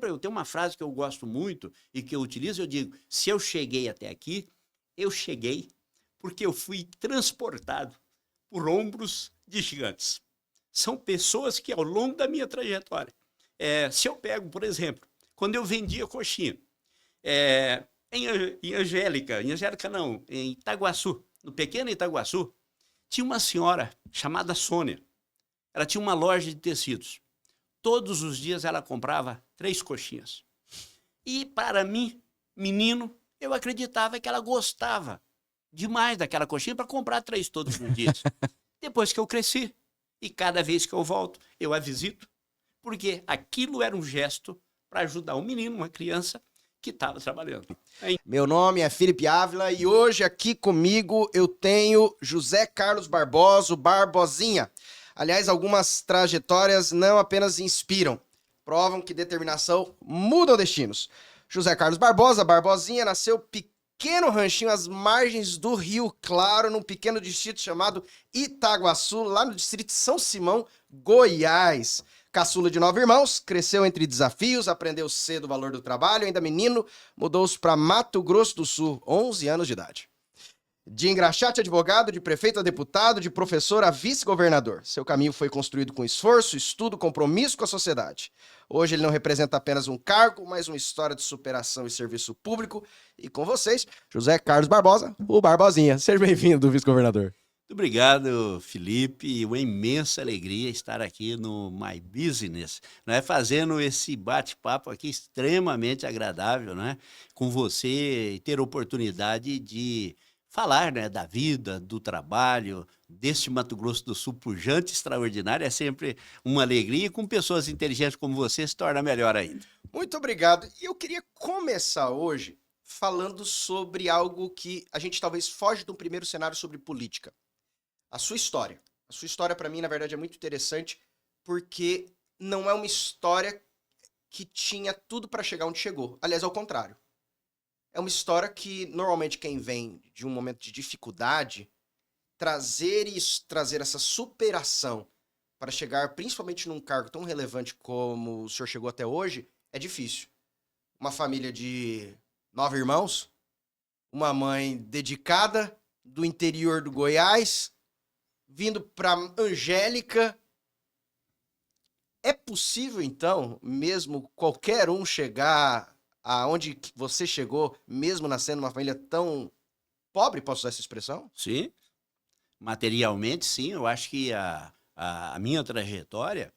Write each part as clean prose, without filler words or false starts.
Eu tenho uma frase que eu gosto muito e que eu utilizo, eu digo, se eu cheguei até aqui, eu cheguei porque eu fui transportado por ombros de gigantes. São pessoas que ao longo da minha trajetória, se eu pego, por exemplo, quando eu vendia coxinha, em Angélica não, em Itaguaçu, no pequeno Itaguaçu, tinha uma senhora chamada Sônia. Ela tinha uma loja de tecidos. Todos os dias ela comprava 3 coxinhas. E para mim, menino, eu acreditava que ela gostava demais daquela coxinha para comprar 3 todos os dias. Depois que eu cresci, e cada vez que eu volto, eu a visito, porque aquilo era um gesto para ajudar um menino, uma criança que estava trabalhando. Meu nome é Felipe Ávila e hoje aqui comigo eu tenho José Carlos Barbosa, o Barbosinha. Aliás, algumas trajetórias não apenas inspiram, provam que determinação muda destinos. José Carlos Barbosa, Barbosinha, nasceu pequeno ranchinho às margens do Rio Claro, num pequeno distrito chamado Itaguaçu, lá no distrito de São Simão, Goiás. Caçula de 9 irmãos, cresceu entre desafios, aprendeu cedo o valor do trabalho, ainda menino, mudou-se para Mato Grosso do Sul, 11 anos de idade. De engraxate a advogado, de prefeito a deputado, de professor a vice-governador. Seu caminho foi construído com esforço, estudo, compromisso com a sociedade. Hoje ele não representa apenas um cargo, mas uma história de superação e serviço público. E com vocês, José Carlos Barbosa, o Barbosinha. Seja bem-vindo, vice-governador. Muito obrigado, Felipe. Uma imensa alegria estar aqui no My Business, né? Fazendo esse bate-papo aqui extremamente agradável, né? Com você e ter a oportunidade de falar, né, da vida, do trabalho, deste Mato Grosso do Sul pujante, extraordinário. É sempre uma alegria e com pessoas inteligentes como você se torna melhor ainda. Muito obrigado. E eu queria começar hoje falando sobre algo que a gente talvez foge de um primeiro cenário sobre política. A sua história. A sua história, para mim, na verdade, é muito interessante porque não é uma história que tinha tudo para chegar onde chegou. Aliás, ao contrário. É uma história que, normalmente, quem vem de um momento de dificuldade, trazer essa superação para chegar, principalmente num cargo tão relevante como o senhor chegou até hoje, é difícil. Uma família de 9 irmãos, uma mãe dedicada do interior do Goiás, vindo para Angélica. É possível, então, mesmo qualquer um chegar aonde você chegou, mesmo nascendo numa família tão pobre, posso usar essa expressão? Sim, materialmente, sim. Eu acho que a minha trajetória,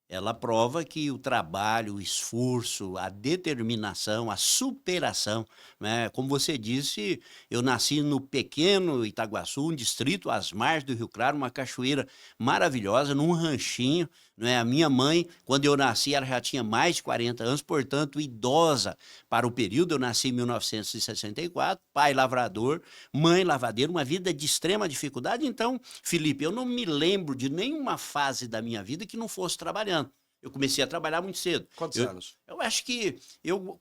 ela prova que o trabalho, o esforço, a determinação, a superação, né? Como você disse, eu nasci no pequeno Itaguaçu, um distrito às margens do Rio Claro, uma cachoeira maravilhosa, num ranchinho, né? A minha mãe, quando eu nasci, ela já tinha mais de 40 anos, portanto, idosa para o período. Eu nasci em 1964, pai lavrador, mãe lavadeira, uma vida de extrema dificuldade. Então, Felipe, eu não me lembro de nenhuma fase da minha vida que não fosse trabalhando. Eu comecei a trabalhar muito cedo. Quantos anos? Eu acho que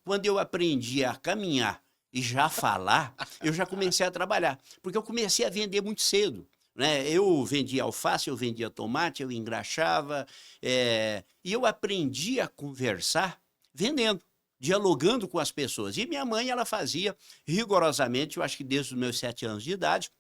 quando eu aprendi a caminhar e já falar, eu já comecei a trabalhar, porque eu comecei a vender muito cedo, né? Eu vendia alface, eu vendia tomate, eu engraxava, e eu aprendi a conversar vendendo, dialogando com as pessoas. E minha mãe, ela fazia rigorosamente, eu acho que desde os meus 7 anos de idade,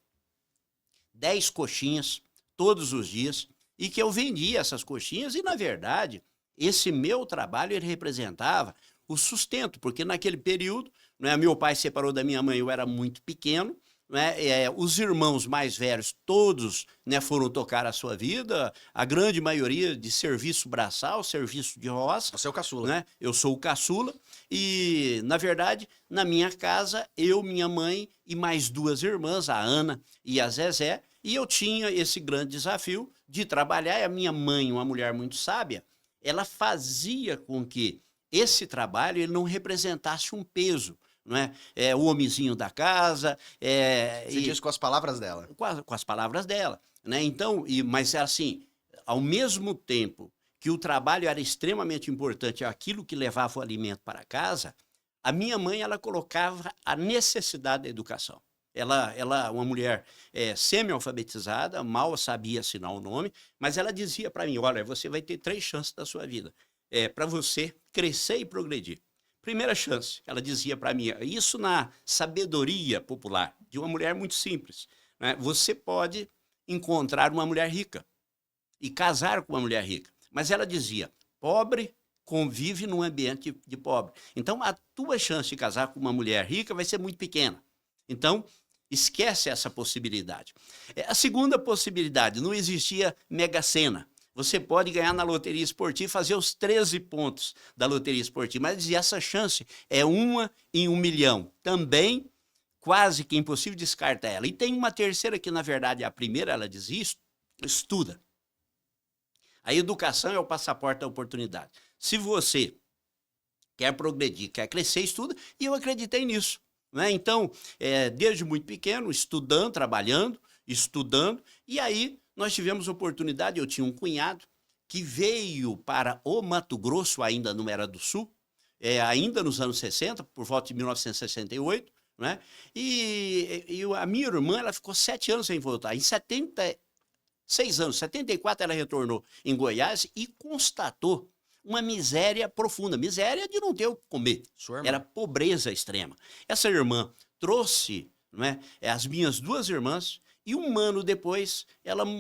10 coxinhas todos os dias, e que eu vendia essas coxinhas, e na verdade, esse meu trabalho ele representava o sustento, porque naquele período, né, meu pai separou da minha mãe, eu era muito pequeno, né, os irmãos mais velhos, todos, né, foram tocar a sua vida, a grande maioria de serviço braçal, serviço de roça. Você é o caçula. Né? Eu sou o caçula e, na verdade, na minha casa, eu, minha mãe e mais 2 irmãs, a Ana e a Zezé, e eu tinha esse grande desafio de trabalhar. E a minha mãe, uma mulher muito sábia, ela fazia com que esse trabalho ele não representasse um peso, não é? O homenzinho da casa. Você disse com as palavras dela. Com as palavras dela, né? Então, mas assim, ao mesmo tempo que o trabalho era extremamente importante, aquilo que levava o alimento para casa, a minha mãe ela colocava a necessidade da educação. Ela uma mulher semi-alfabetizada, mal sabia assinar o nome, mas ela dizia para mim, olha, você vai ter 3 chances da sua vida. para você crescer e progredir. Primeira chance, ela dizia para mim, isso na sabedoria popular, de uma mulher muito simples, né? Você pode encontrar uma mulher rica e casar com uma mulher rica. Mas ela dizia, pobre convive num ambiente de pobre. Então, a tua chance de casar com uma mulher rica vai ser muito pequena. Então, esquece essa possibilidade. A segunda possibilidade, não existia Mega Sena. Você pode ganhar na loteria esportiva e fazer os 13 pontos da loteria esportiva, mas essa chance é 1 em 1 milhão. Também quase que impossível, descarta ela. E tem uma terceira que, na verdade, a primeira, ela dizia, estuda. A educação é o passaporte da oportunidade. Se você quer progredir, quer crescer, estuda, e eu acreditei nisso. Né? Então, desde muito pequeno, estudando, trabalhando, estudando, e aí nós tivemos oportunidade, eu tinha um cunhado que veio para o Mato Grosso, ainda no Era do Sul, ainda nos anos 60, por volta de 1968, né? E a minha irmã, ela ficou 7 anos sem voltar. Em 76 anos, 74, ela retornou em Goiás e constatou uma miséria profunda, miséria de não ter o que comer. Era pobreza extrema. Essa irmã trouxe, não é, as minhas 2 irmãs, e 1 ano depois,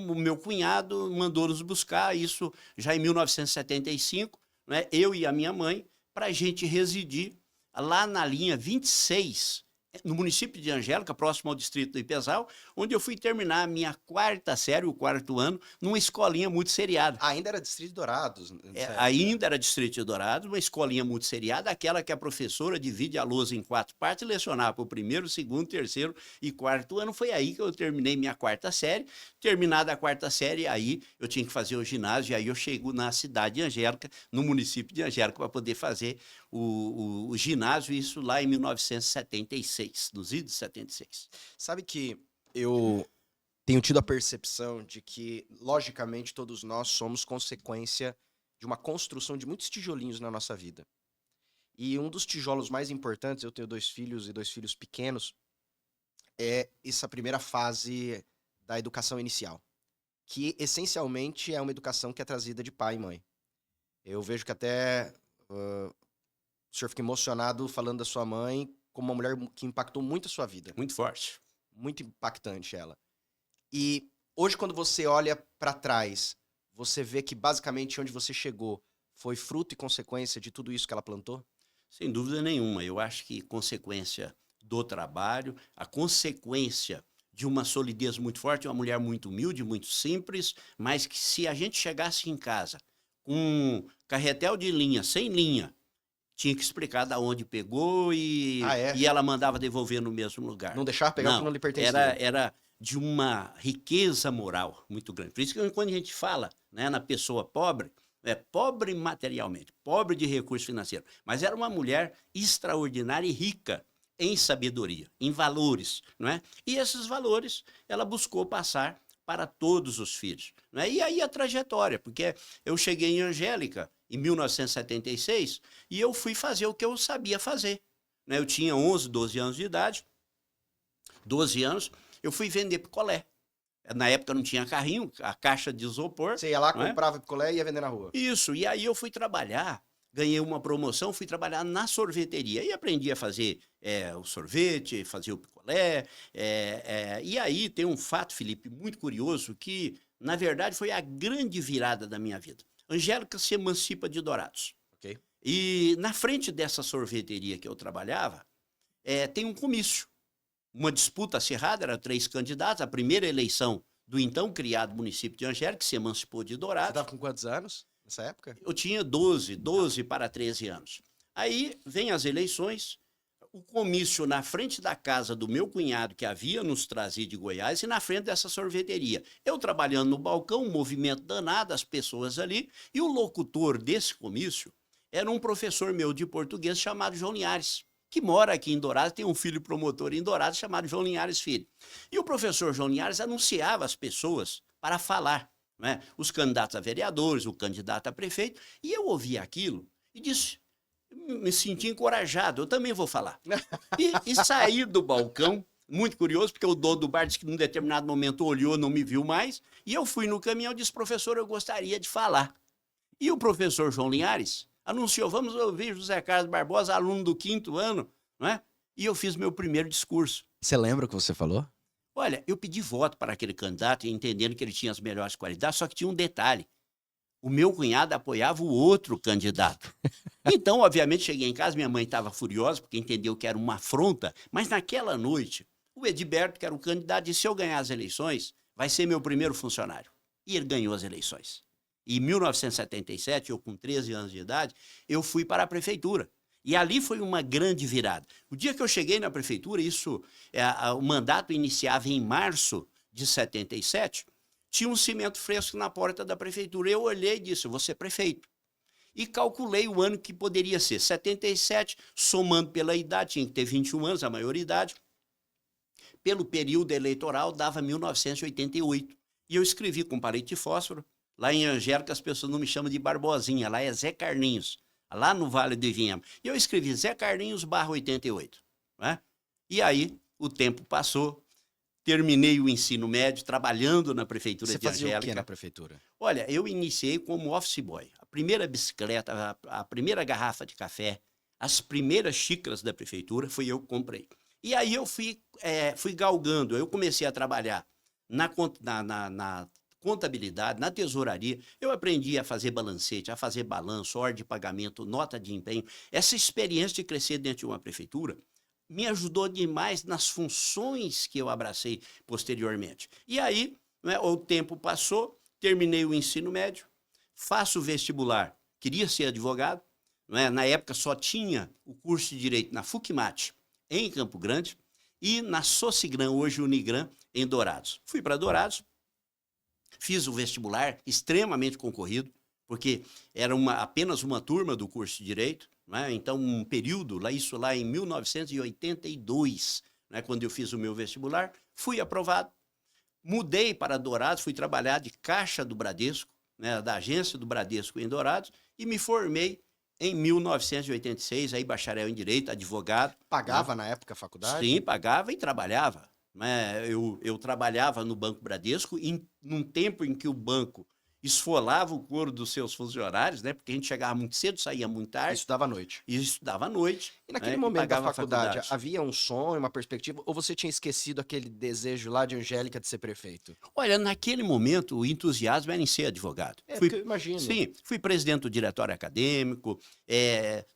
o meu cunhado mandou nos buscar, isso já em 1975, né, eu e a minha mãe, para a gente residir lá na linha 26, no município de Angélica, próximo ao distrito do Ipezal, onde eu fui terminar a minha 4ª série, o 4º ano, numa escolinha multisseriada. Ainda era Distrito de Dourados? Ainda era Distrito de Dourados, uma escolinha multisseriada, aquela que a professora divide a lousa em 4 partes e lecionava para o 1º, 2º, 3º e 4º ano. Foi aí que eu terminei minha 4ª série. Terminada a 4ª série, aí eu tinha que fazer o ginásio, e aí eu chego na cidade de Angélica, no município de Angélica, para poder fazer o ginásio, isso lá em 1976, nos idos de 76. Sabe que eu tenho tido a percepção de que, logicamente, todos nós somos consequência de uma construção de muitos tijolinhos na nossa vida. E um dos tijolos mais importantes, eu tenho 2 filhos e 2 filhos pequenos, é essa primeira fase da educação inicial, que essencialmente é uma educação que é trazida de pai e mãe. Eu vejo que até o senhor fica emocionado falando da sua mãe como uma mulher que impactou muito a sua vida. Muito forte. Muito impactante ela. E hoje, quando você olha para trás, você vê que basicamente onde você chegou foi fruto e consequência de tudo isso que ela plantou? Sem dúvida nenhuma. Eu acho que consequência do trabalho, a consequência de uma solidez muito forte, uma mulher muito humilde, muito simples, mas que se a gente chegasse em casa com um carretel de linha, sem linha, tinha que explicar de onde pegou e ela mandava devolver no mesmo lugar. Não deixar pegar porque não lhe pertencia. Era de uma riqueza moral muito grande. Por isso que quando a gente fala, né, na pessoa pobre, é pobre materialmente, pobre de recurso financeiro, mas era uma mulher extraordinária e rica em sabedoria, em valores, não é? E esses valores ela buscou passar para todos os filhos, não é? E aí a trajetória, porque eu cheguei em Angélica em 1976 e eu fui fazer o que eu sabia fazer, né? Eu tinha 11, 12 anos de idade, 12 anos, eu fui vender picolé. Na época não tinha carrinho, a caixa de isopor. Você ia lá, comprava picolé e ia vender na rua. Isso, e aí eu fui trabalhar, ganhei uma promoção, fui trabalhar na sorveteria e aprendi a fazer o sorvete, fazer o picolé. E aí tem um fato, Felipe, muito curioso, que na verdade foi a grande virada da minha vida. Angélica se emancipa de Dourados. Okay. E na frente dessa sorveteria que eu trabalhava, tem um comício. Uma disputa acirrada, eram 3 candidatos, a primeira eleição do então criado município de Angélica, que se emancipou de Dourados. Você estava com quantos anos nessa época? Eu tinha 12 para 13 anos. Aí vem as eleições, o comício na frente da casa do meu cunhado, que havia nos trazido de Goiás, e na frente dessa sorveteria. Eu trabalhando no balcão, um movimento danado, as pessoas ali, e o locutor desse comício era um professor meu de português chamado João Linhares, que mora aqui em Dourados, tem um filho promotor em Dourados chamado João Linhares Filho. E o professor João Linhares anunciava as pessoas para falar, né? Os candidatos a vereadores, o candidato a prefeito, e eu ouvi aquilo e disse, me senti encorajado, eu também vou falar. E saí do balcão, muito curioso, porque o dono do bar disse que num determinado momento olhou, não me viu mais, e eu fui no caminhão e disse, professor, eu gostaria de falar. E o professor João Linhares anunciou, vamos ouvir José Carlos Barbosa, aluno do 5º ano, não é? E eu fiz meu primeiro discurso. Você lembra o que você falou? Olha, eu pedi voto para aquele candidato, entendendo que ele tinha as melhores qualidades, só que tinha um detalhe. O meu cunhado apoiava o outro candidato. Então, obviamente, cheguei em casa, minha mãe estava furiosa, porque entendeu que era uma afronta, mas naquela noite, o Edilberto, que era o candidato, disse, se eu ganhar as eleições, vai ser meu primeiro funcionário. E ele ganhou as eleições. E em 1977, eu com 13 anos de idade, eu fui para a prefeitura. E ali foi uma grande virada. O dia que eu cheguei na prefeitura, o mandato iniciava em março de 77, tinha um cimento fresco na porta da prefeitura. Eu olhei e disse, vou ser prefeito. E calculei o ano que poderia ser. 77, somando pela idade, tinha que ter 21 anos, a maioridade. Pelo período eleitoral, dava 1988. E eu escrevi com palete de fósforo. Lá em Angélica, as pessoas não me chamam de Barbosinha, lá é Zé Carlinhos, lá no Vale do Ivinhema. E eu escrevi Zé Carlinhos /88. Né? E aí, o tempo passou, terminei o ensino médio, trabalhando na prefeitura de Angélica. Você fazia o que na prefeitura? Olha, eu iniciei como office boy. A primeira bicicleta, a primeira garrafa de café, as primeiras xícaras da prefeitura, foi eu que comprei. E aí eu fui galgando, eu comecei a trabalhar na contabilidade, na tesouraria, eu aprendi a fazer balancete, a fazer balanço, ordem de pagamento, nota de empenho. Essa experiência de crescer dentro de uma prefeitura me ajudou demais nas funções que eu abracei posteriormente. E aí, né, o tempo passou, terminei o ensino médio, faço o vestibular, queria ser advogado, né, na época só tinha o curso de Direito na FUCMAT, em Campo Grande, e na Socigram, hoje Unigran, em Dourados. Fui para Dourados, fiz o vestibular, extremamente concorrido, porque era apenas uma turma do curso de Direito, né? Então um período, isso lá em 1982, né? Quando eu fiz o meu vestibular, fui aprovado, mudei para Dourados, fui trabalhar de caixa do Bradesco, né? Da agência do Bradesco em Dourados, e me formei em 1986, aí bacharel em Direito, advogado. Pagava, né? Na época a faculdade? Sim, pagava e trabalhava. Né? Eu trabalhava no Banco Bradesco, num tempo em que o banco esfolava o couro dos seus funcionários, né? Porque a gente chegava muito cedo, saía muito tarde. E estudava à noite. E estudava à noite. E naquele momento da faculdade, havia um sonho, uma perspectiva, ou você tinha esquecido aquele desejo lá de Angélica de ser prefeito? Olha, naquele momento o entusiasmo era em ser advogado. Porque eu imagino. Sim, fui presidente do diretório acadêmico,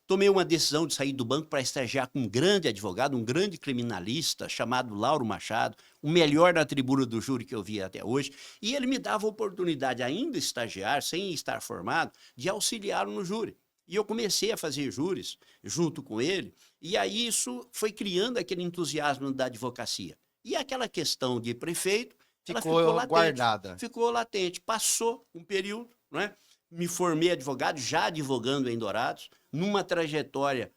tomei uma decisão de sair do banco para estagiar com um grande advogado, um grande criminalista chamado Lauro Machado, o melhor na tribuna do júri que eu vi até hoje, e ele me dava a oportunidade, ainda estagiar, sem estar formado, de auxiliá-lo no júri. E eu comecei a fazer júris junto com ele, e aí isso foi criando aquele entusiasmo da advocacia. E aquela questão de prefeito, ela ficou latente, guardada. Ficou latente. Passou um período, né? Me formei advogado, já advogando em Dourados, numa trajetória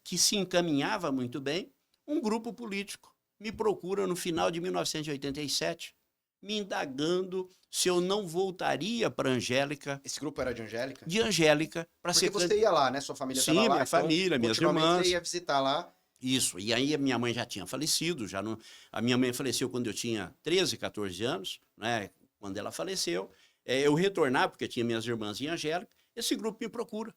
que se encaminhava muito bem. Um grupo político me procura no final de 1987, me indagando se eu não voltaria para Angélica. Esse grupo era de Angélica? De Angélica. Porque você ia lá, né? Sua família estava lá. Sim, minha família, minhas irmãs. Você ia visitar lá. Isso. E aí a minha mãe já tinha falecido. A minha mãe faleceu quando eu tinha 13, 14 anos, né? Quando ela faleceu. Eu retornar, porque tinha minhas irmãs em Angélica. Esse grupo me procura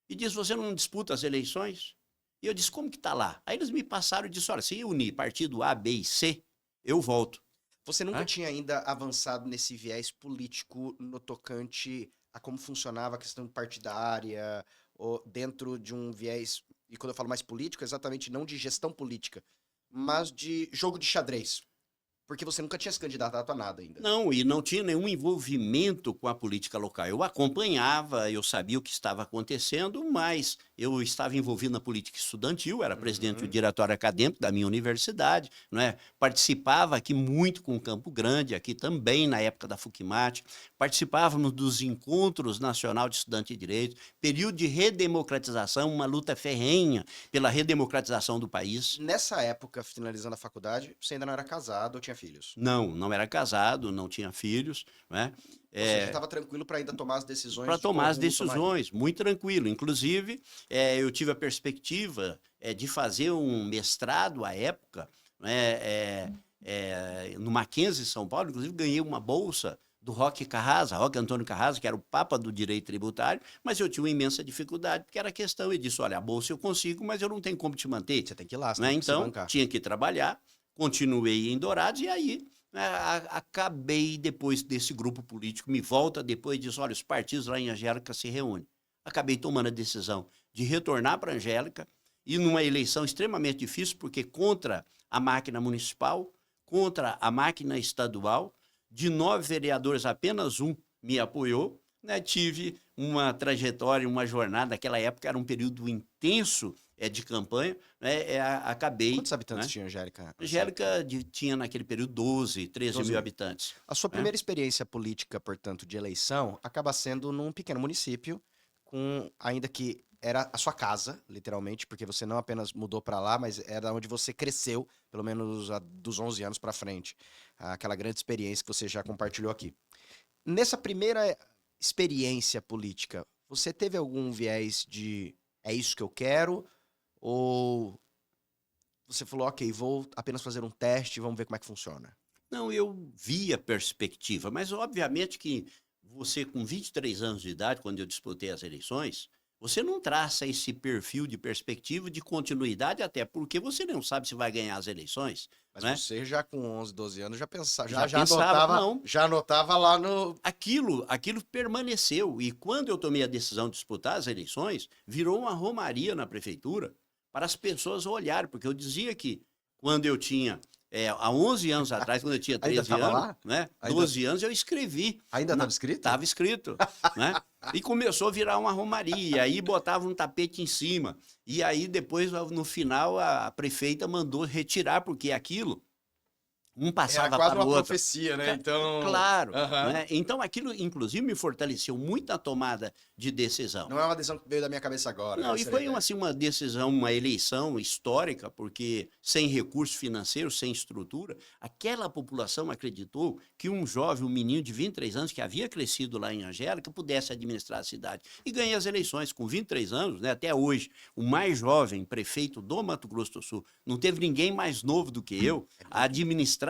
e diz, você não disputa as eleições? E eu disse, como que está lá? Aí eles me passaram e disseram, olha, se unir partido A, B e C, eu volto. Você nunca tinha ainda avançado nesse viés político no tocante a como funcionava a questão partidária, ou dentro de um viés, e quando eu falo mais político, exatamente não de gestão política, mas de jogo de xadrez. Porque você nunca tinha se candidatado a nada ainda. Não, e não tinha nenhum envolvimento com a política local. Eu acompanhava, eu sabia o que estava acontecendo, mas eu estava envolvido na política estudantil, era presidente do diretório acadêmico da minha universidade, né? Participava aqui muito com Campo Grande, aqui também na época da FUCMAT, participávamos dos encontros nacional de estudante de direito, período de redemocratização, uma luta ferrenha pela redemocratização do país. Nessa época, finalizando a faculdade, você ainda não era casado ou tinha filhos? Não era casado, não tinha filhos, né? Você já estava tranquilo para ainda tomar as decisões? Para tomar as decisões, muito tranquilo. Inclusive, eu tive a perspectiva de fazer um mestrado à época, no Mackenzie, São Paulo. Inclusive, ganhei uma bolsa do Roque Carrasa, Roque Antônio Carrasa, que era o papa do direito tributário, mas eu tinha uma imensa dificuldade, porque era questão, ele disse, olha, a bolsa eu consigo, mas eu não tenho como te manter. Você tem que ir lá, você Né? tem que se Então, bancar. tinha que trabalhar, continuei em Dourados, e aí acabei, depois desse grupo político, me volta depois e diz, olha, os partidos lá em Angélica se reúnem. Acabei tomando a decisão de retornar para Angélica, e numa eleição extremamente difícil, porque contra a máquina municipal, contra a máquina estadual, de 9 vereadores, apenas um me apoiou, né? Tive uma trajetória, uma jornada, naquela época era um período intenso de campanha, né? Acabei... Quantos habitantes né? tinha Angélica? Angélica tinha naquele período 12, 13 12 mil mil. habitantes. A sua primeira experiência política, portanto, de eleição, acaba sendo num pequeno município, ainda que era a sua casa, literalmente, porque você não apenas mudou para lá, mas era onde você cresceu, pelo menos dos 11 anos para frente. Aquela grande experiência que você já compartilhou aqui. Nessa primeira experiência política, você teve algum viés de é isso que eu quero? Ou você falou, ok, vou apenas fazer um teste, vamos ver como é que funciona? Não, eu via perspectiva, mas obviamente que você com 23 anos de idade, quando eu disputei as eleições, você não traça esse perfil de perspectiva de continuidade, até porque você não sabe se vai ganhar as eleições. Mas né? você já com 11, 12 anos já pensava, Já pensava, não. já anotava lá no... Aquilo permaneceu, e quando eu tomei a decisão de disputar as eleições, virou uma romaria na prefeitura para as pessoas olharem, porque eu dizia que quando eu tinha, há 11 anos atrás, quando eu tinha 13 Ainda tava anos, lá? né, Ainda- 12 anos, eu escrevi. Ainda estava escrito? Estava escrito, né? E começou a virar uma romaria, aí botava um tapete em cima, e aí depois, no final, a prefeita mandou retirar, porque aquilo, um passava quase para o uma outro. profecia, né? Então... Claro, Aham. né? Então aquilo, inclusive, me fortaleceu muito na tomada de decisão. Não é uma decisão que veio da minha cabeça agora. Não, e essa era a foi ideia. assim, uma decisão, uma eleição histórica, porque sem recursos financeiros, sem estrutura, aquela população acreditou que um jovem, um menino de 23 anos, que havia crescido lá em Angélica, pudesse administrar a cidade. E ganhei as eleições com 23 anos, né, até hoje, o mais jovem prefeito do Mato Grosso do Sul. Não teve ninguém mais novo do que eu a administrar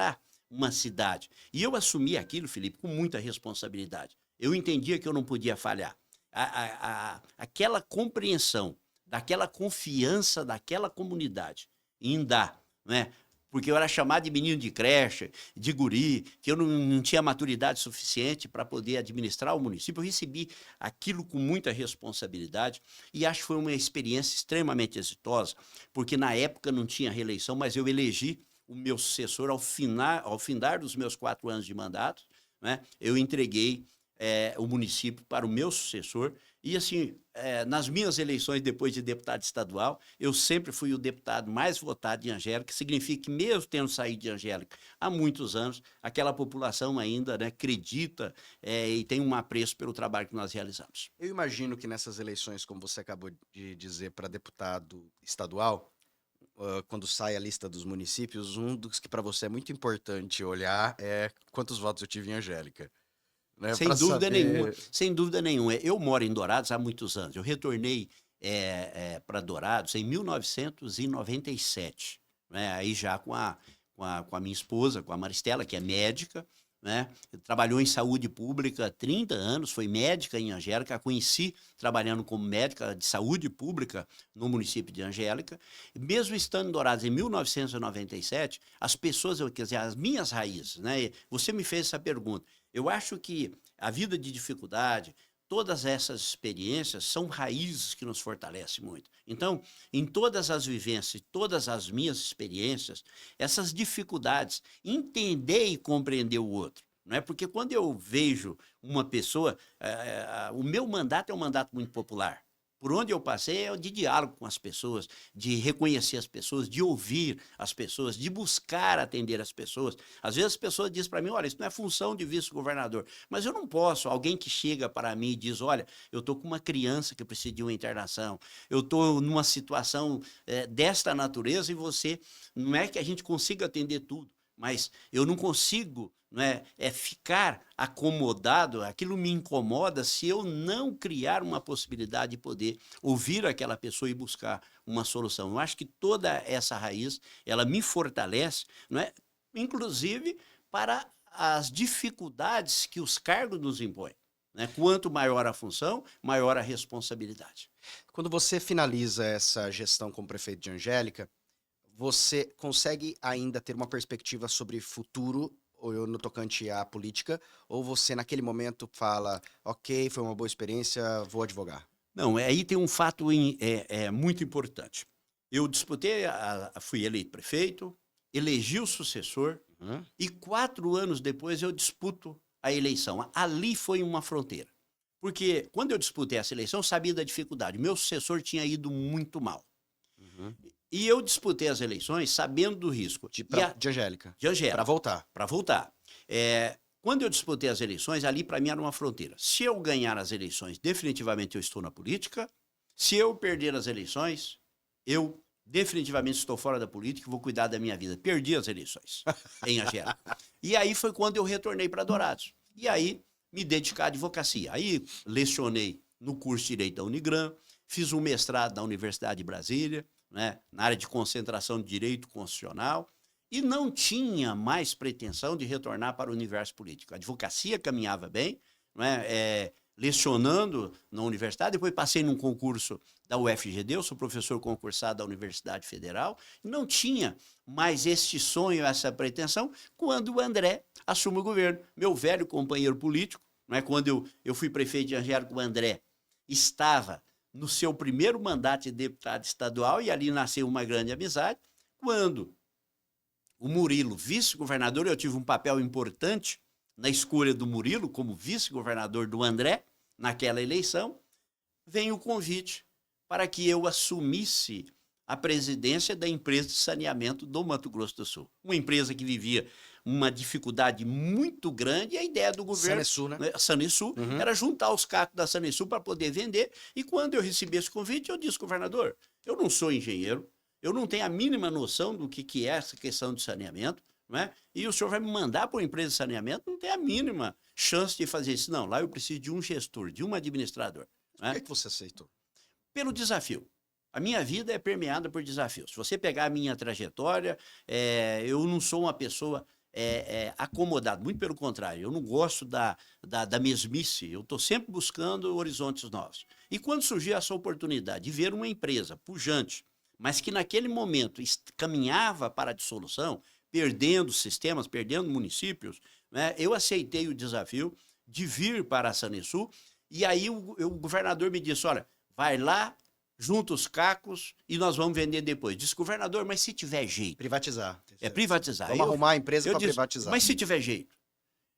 uma cidade. E eu assumi aquilo, Felipe, com muita responsabilidade. Eu entendia que eu não podia falhar. Aquela compreensão, daquela confiança daquela comunidade em dar, né? Porque eu era chamado de menino de creche, de guri, que eu não tinha maturidade suficiente para poder administrar o município. Eu recebi aquilo com muita responsabilidade e acho que foi uma experiência extremamente exitosa, porque na época não tinha reeleição, mas eu elegi o meu sucessor ao findar dos meus 4 anos de mandato, né? Eu entreguei o município para o meu sucessor. E, assim, nas minhas eleições depois de deputado estadual, eu sempre fui o deputado mais votado de Angélica, que significa que, mesmo tendo saído de Angélica há muitos anos, aquela população ainda, né, acredita e tem um apreço pelo trabalho que nós realizamos. Eu imagino que nessas eleições, como você acabou de dizer, para deputado estadual, quando sai a lista dos municípios, um dos que para você é muito importante olhar é quantos votos eu tive em Angélica. Né? Sem Pra dúvida saber- nenhuma, sem dúvida nenhuma. Eu moro em Dourados há muitos anos. Eu retornei para Dourados em 1997, né? Aí já com a minha esposa, com a Maristela, que é médica, né? Trabalhou em saúde pública há 30 anos, foi médica em Angélica, a conheci trabalhando como médica de saúde pública no município de Angélica. Mesmo estando em Dourados em 1997, as pessoas, quer dizer, as minhas raízes, né? Você me fez essa pergunta. Eu acho que a vida de dificuldade, todas essas experiências são raízes que nos fortalecem muito. Então, em todas as vivências, todas as minhas experiências, essas dificuldades, entender e compreender o outro. Não é? Porque quando eu vejo uma pessoa, o meu mandato é um mandato muito popular. Por onde eu passei é o de diálogo com as pessoas, de reconhecer as pessoas, de ouvir as pessoas, de buscar atender as pessoas. Às vezes as pessoas dizem para mim, olha, isso não é função de vice-governador, mas eu não posso. Alguém que chega para mim e diz, olha, eu estou com uma criança que precisa de uma internação, eu estou numa situação desta natureza e você, não é que a gente consiga atender tudo, mas eu não consigo ficar acomodado, aquilo me incomoda se eu não criar uma possibilidade de poder ouvir aquela pessoa e buscar uma solução. Eu acho que toda essa raiz, ela me fortalece, inclusive para as dificuldades que os cargos nos impõem. Né? Quanto maior a função, maior a responsabilidade. Quando você finaliza essa gestão como prefeito de Angélica, você consegue ainda ter uma perspectiva sobre futuro, ou no tocante à política, ou você naquele momento fala, ok, foi uma boa experiência, vou advogar? Não, aí tem um fato muito importante. Eu disputei, fui eleito prefeito, elegi o sucessor, e 4 anos depois eu disputo a eleição. Ali foi uma fronteira. Porque quando eu disputei essa eleição, eu sabia da dificuldade. Meu sucessor tinha ido muito mal. E eu disputei as eleições sabendo do risco. De Angélica. De Angélica. Para voltar. Para voltar. Quando eu disputei as eleições, ali para mim era uma fronteira. Se eu ganhar as eleições, definitivamente eu estou na política. Se eu perder as eleições, eu definitivamente estou fora da política e vou cuidar da minha vida. Perdi as eleições em Angélica. E aí foi quando eu retornei para Dourados. E aí me dedicar à advocacia. Aí lecionei no curso de Direito da Unigran, fiz um mestrado na Universidade de Brasília, né, na área de concentração de Direito Constitucional, e não tinha mais pretensão de retornar para o universo político. A advocacia caminhava bem, né, lecionando na universidade, depois passei num concurso da UFGD, eu sou professor concursado da Universidade Federal, não tinha mais este sonho, essa pretensão, quando o André assume o governo. Meu velho companheiro político, né, quando eu fui prefeito de Angélica, o André estava no seu primeiro mandato de deputado estadual, e ali nasceu uma grande amizade. Quando o Murilo, vice-governador, eu tive um papel importante na escolha do Murilo como vice-governador do André, naquela eleição, vem o convite para que eu assumisse a presidência da empresa de saneamento do Mato Grosso do Sul. Uma empresa que vivia uma dificuldade muito grande, e a ideia do governo... Sanesul, né? Sanesul, era juntar os cacos da Sanesul para poder vender, e quando eu recebi esse convite, eu disse, governador, eu não sou engenheiro, eu não tenho a mínima noção do que é essa questão de saneamento, né? E o senhor vai me mandar para uma empresa de saneamento, não tem a mínima chance de fazer isso. Não, lá eu preciso de um gestor, de um administrador. Por que você aceitou? Pelo desafio. A minha vida é permeada por desafios. Se você pegar a minha trajetória, eu não sou uma pessoa acomodada, muito pelo contrário, eu não gosto da mesmice, eu estou sempre buscando horizontes novos. E quando surgiu essa oportunidade de ver uma empresa pujante, mas que naquele momento caminhava para a dissolução, perdendo sistemas, perdendo municípios, né, eu aceitei o desafio de vir para a Sanesul, e aí o governador me disse, olha, vai lá, junta os cacos e nós vamos vender depois. Disse, governador, mas se tiver jeito... Privatizar. Privatizar. Vamos arrumar a empresa para privatizar. Mas se tiver jeito.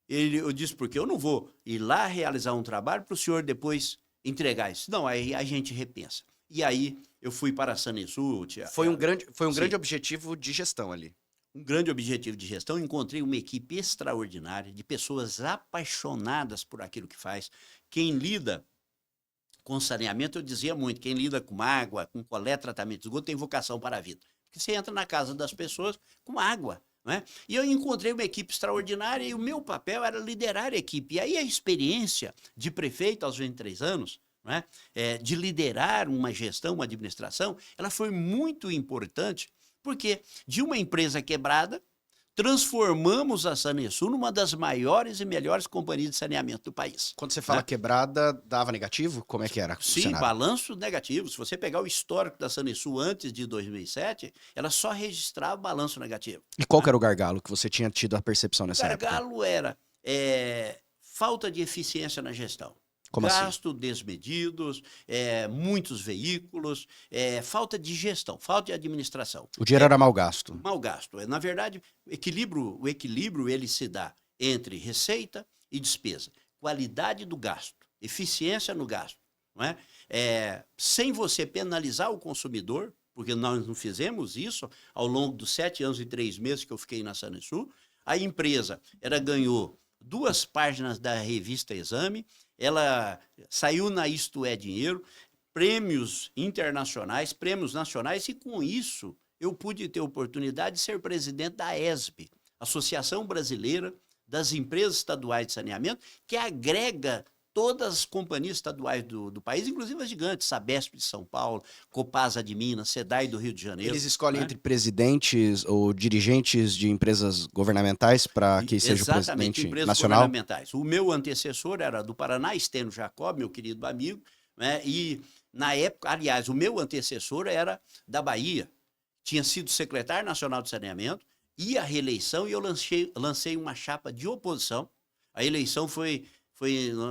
Eu disse, porque eu não vou ir lá realizar um trabalho para o senhor depois entregar isso. Não, aí a gente repensa. E aí eu fui para a Sanesul. Foi um grande objetivo de gestão ali. Um grande objetivo de gestão. Encontrei uma equipe extraordinária, de pessoas apaixonadas por aquilo que faz. Quem lida com saneamento, eu dizia muito, quem lida com água, com coleta, tratamento de esgoto, tem vocação para a vida. Porque você entra na casa das pessoas com água, né? E eu encontrei uma equipe extraordinária e o meu papel era liderar a equipe. E aí a experiência de prefeito aos 23 anos, né, de liderar uma gestão, uma administração, ela foi muito importante, porque de uma empresa quebrada, transformamos a Sanesul numa das maiores e melhores companhias de saneamento do país. Quando você fala quebrada, dava negativo? Como é que era? Sim, balanço negativo. Se você pegar o histórico da Sanesul antes de 2007, ela só registrava balanço negativo. E qual que era o gargalo que você tinha tido a percepção nessa época? O gargalo era falta de eficiência na gestão. Como Gasto assim? desmedidos, muitos veículos, falta de gestão, falta de administração. O dinheiro era mal gasto. Mal gasto. Na verdade, o equilíbrio ele se dá entre receita e despesa. Qualidade do gasto, eficiência no gasto. Não é? Sem você penalizar o consumidor, porque nós não fizemos isso ao longo dos 7 anos e 3 meses que eu fiquei na Sanesul. A empresa ganhou 2 páginas da revista Exame, ela saiu na Isto é Dinheiro, prêmios internacionais, prêmios nacionais, e com isso eu pude ter a oportunidade de ser presidente da ESB, Associação Brasileira das Empresas Estaduais de Saneamento, que agrega todas as companhias estaduais do país, inclusive as gigantes, Sabesp de São Paulo, Copasa de Minas, SEDAI do Rio de Janeiro. Eles escolhem né? entre presidentes ou dirigentes de empresas governamentais para que seja o Exatamente, presidente empresas nacional? governamentais. O meu antecessor era do Paraná, Estênio Jacob, meu querido amigo, né? E na época, aliás, o meu antecessor era da Bahia, tinha sido secretário nacional de saneamento, ia à reeleição e eu lancei uma chapa de oposição. A eleição foi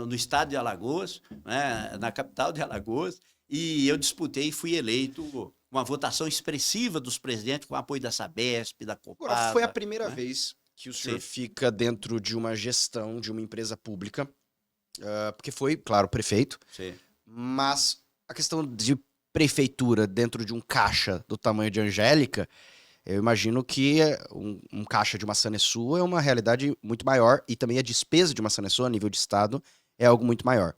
no estado de Alagoas, né, na capital de Alagoas, e eu disputei e fui eleito com uma votação expressiva dos presidentes, com apoio da Sabesp, da Copasa. Agora, foi a primeira né? vez que o senhor Sim. fica dentro de uma gestão de uma empresa pública, porque foi, claro, prefeito, Sim. mas a questão de prefeitura dentro de um caixa do tamanho de Angélica, eu imagino que um caixa de uma Sanesul é uma realidade muito maior e também a despesa de uma Sanesul a nível de estado é algo muito maior.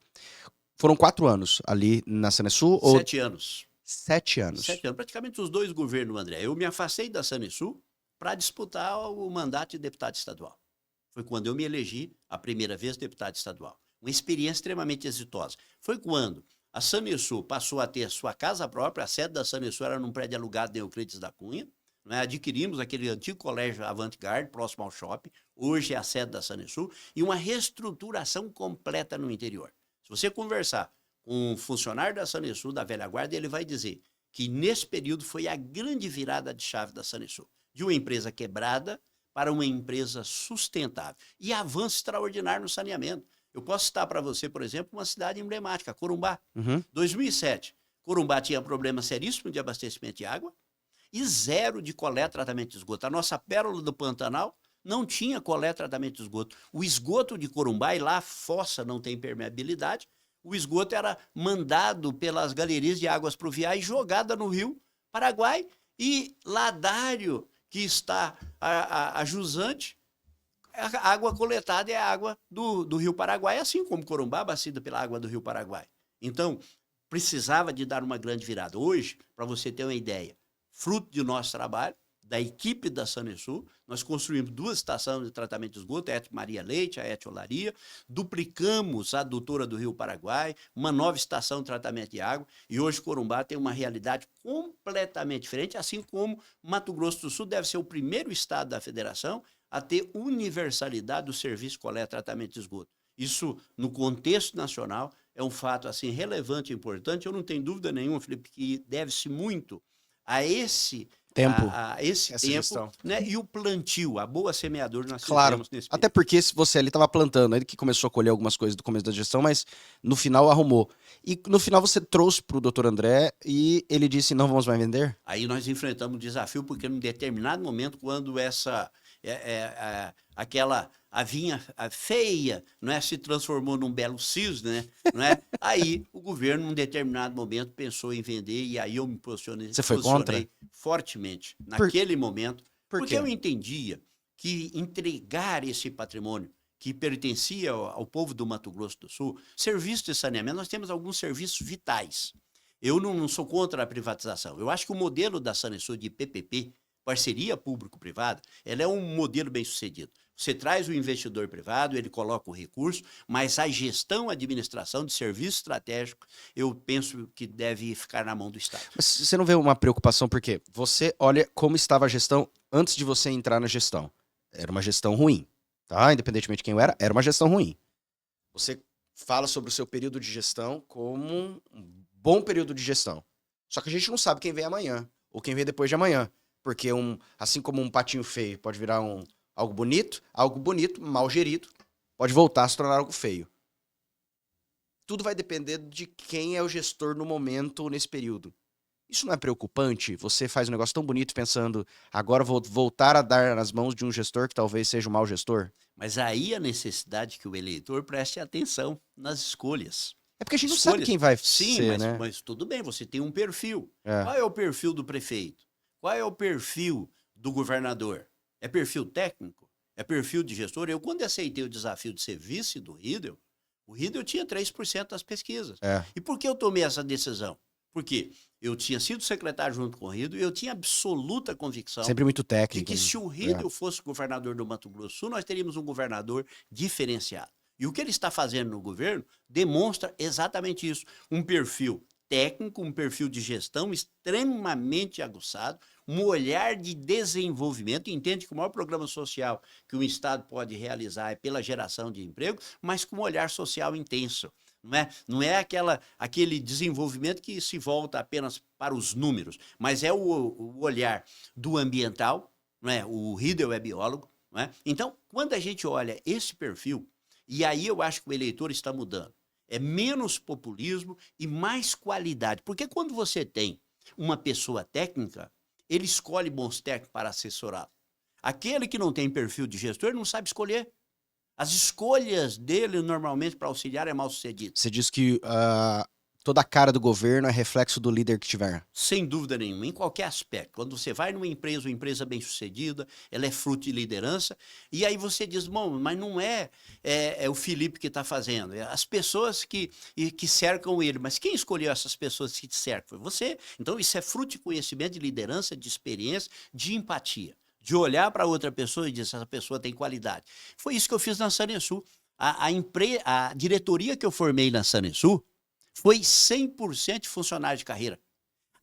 Foram 4 anos ali na Sanesul? 7 anos. 7 anos. 7 anos. Praticamente os 2 governos, André. Eu me afastei da Sanesul para disputar o mandato de deputado estadual. Foi quando eu me elegi a primeira vez deputado estadual. Uma experiência extremamente exitosa. Foi quando a Sanesul passou a ter sua casa própria, a sede da Sanesul era num prédio alugado em Euclides da Cunha. Né? Adquirimos aquele antigo colégio Avantgarde, próximo ao shopping, hoje é a sede da Sanesul, e uma reestruturação completa no interior. Se você conversar com um funcionário da Sanesul, da velha guarda, ele vai dizer que nesse período foi a grande virada de chave da Sanesul, de uma empresa quebrada para uma empresa sustentável. E avanço extraordinário no saneamento. Eu posso citar para você, por exemplo, uma cidade emblemática, Corumbá. 2007, Corumbá tinha problema seríssimo de abastecimento de água, e 0 de coleta e tratamento de esgoto. A nossa pérola do Pantanal não tinha coleta e tratamento de esgoto. O esgoto de Corumbá, e lá a fossa não tem permeabilidade, o esgoto era mandado pelas galerias de águas pluviais, jogada no rio Paraguai, e Ladário, que está a jusante, a água coletada é a água do rio Paraguai, assim como Corumbá, abastecida pela água do rio Paraguai. Então, precisava de dar uma grande virada. Hoje, para você ter uma ideia, fruto de nosso trabalho, da equipe da Sanesul, nós construímos 2 estações de tratamento de esgoto, a Eto Maria Leite, a Eto Olaria, duplicamos a adutora do Rio Paraguai, uma nova estação de tratamento de água, e hoje Corumbá tem uma realidade completamente diferente, assim como Mato Grosso do Sul deve ser o primeiro estado da federação a ter universalidade do serviço de coleta e tratamento de esgoto. Isso, no contexto nacional, é um fato assim relevante e importante. Eu não tenho dúvida nenhuma, Felipe, que deve-se muito a esse tempo, esse essa tempo, gestão. né? E o plantio, a boa semeadura nós Claro, fizemos nesse até período. porque se você ali estava plantando, ele que começou a colher algumas coisas do começo da gestão, mas no final arrumou. E no final você trouxe para o Dr. André e ele disse, não vamos mais vender? Aí nós enfrentamos um desafio, porque em determinado momento, quando aquela avinha feia, não é, se transformou num belo cisne, né? Não é? Aí o governo, num determinado momento, pensou em vender, e aí eu me posicionei, Você foi contra? fortemente naquele momento, Por porque quê? eu entendia que entregar esse patrimônio que pertencia ao povo do Mato Grosso do Sul, serviços de saneamento, nós temos alguns serviços vitais. Eu não sou contra a privatização. Eu acho que o modelo da Sanesul de PPP, parceria público-privada, ela é um modelo bem sucedido. Você traz o investidor privado, ele coloca o recurso, mas a gestão, a administração de serviço estratégico, eu penso que deve ficar na mão do Estado. Mas você não vê uma preocupação, porque você olha como estava a gestão antes de você entrar na gestão. Era uma gestão ruim, tá? Independentemente de quem era uma gestão ruim. Você fala sobre o seu período de gestão como um bom período de gestão. Só que a gente não sabe quem vem amanhã, ou quem vem depois de amanhã. Porque assim como um patinho feio pode virar algo bonito, mal gerido, pode voltar a se tornar algo feio. Tudo vai depender de quem é o gestor no momento, nesse período. Isso não é preocupante? Você faz um negócio tão bonito pensando, agora vou voltar a dar nas mãos de um gestor que talvez seja um mau gestor? Mas aí a necessidade que o eleitor preste atenção nas escolhas. É porque a gente não sabe quem vai Sim, ser, né? mas tudo bem, você tem um perfil. É. Qual é o perfil do prefeito? Qual é o perfil do governador? É perfil técnico? É perfil de gestor? Eu, quando aceitei o desafio de ser vice do Riedel, o Riedel tinha 3% das pesquisas. É. E por que eu tomei essa decisão? Porque eu tinha sido secretário junto com o Riedel e eu tinha absoluta convicção Sempre muito de técnico. que se o Riedel fosse governador do Mato Grosso do Sul, nós teríamos um governador diferenciado. E o que ele está fazendo no governo demonstra exatamente isso. Um perfil técnico, um perfil de gestão extremamente aguçado, um olhar de desenvolvimento, entende que o maior programa social que o Estado pode realizar é pela geração de emprego, mas com um olhar social intenso. Não é aquele desenvolvimento que se volta apenas para os números, mas é o olhar do ambiental, não é? O Riedel é biólogo. Não é? Então, quando a gente olha esse perfil, e aí eu acho que o eleitor está mudando, é menos populismo e mais qualidade. Porque quando você tem uma pessoa técnica, ele escolhe bons técnicos para assessorá-lo. Aquele que não tem perfil de gestor não sabe escolher. As escolhas dele, normalmente, para auxiliar é mal sucedido. Você diz que toda a cara do governo é reflexo do líder que tiver. Sem dúvida nenhuma, em qualquer aspecto. Quando você vai numa empresa, uma empresa bem-sucedida, ela é fruto de liderança, e aí você diz, bom, mas não é o Felipe que está fazendo, é as pessoas que cercam ele. Mas quem escolheu essas pessoas que te cercam? Foi você. Então isso é fruto de conhecimento, de liderança, de experiência, de empatia. De olhar para outra pessoa e dizer, essa pessoa tem qualidade. Foi isso que eu fiz na Sanesul. A diretoria que eu formei na Sanesul foi 100% de funcionário de carreira.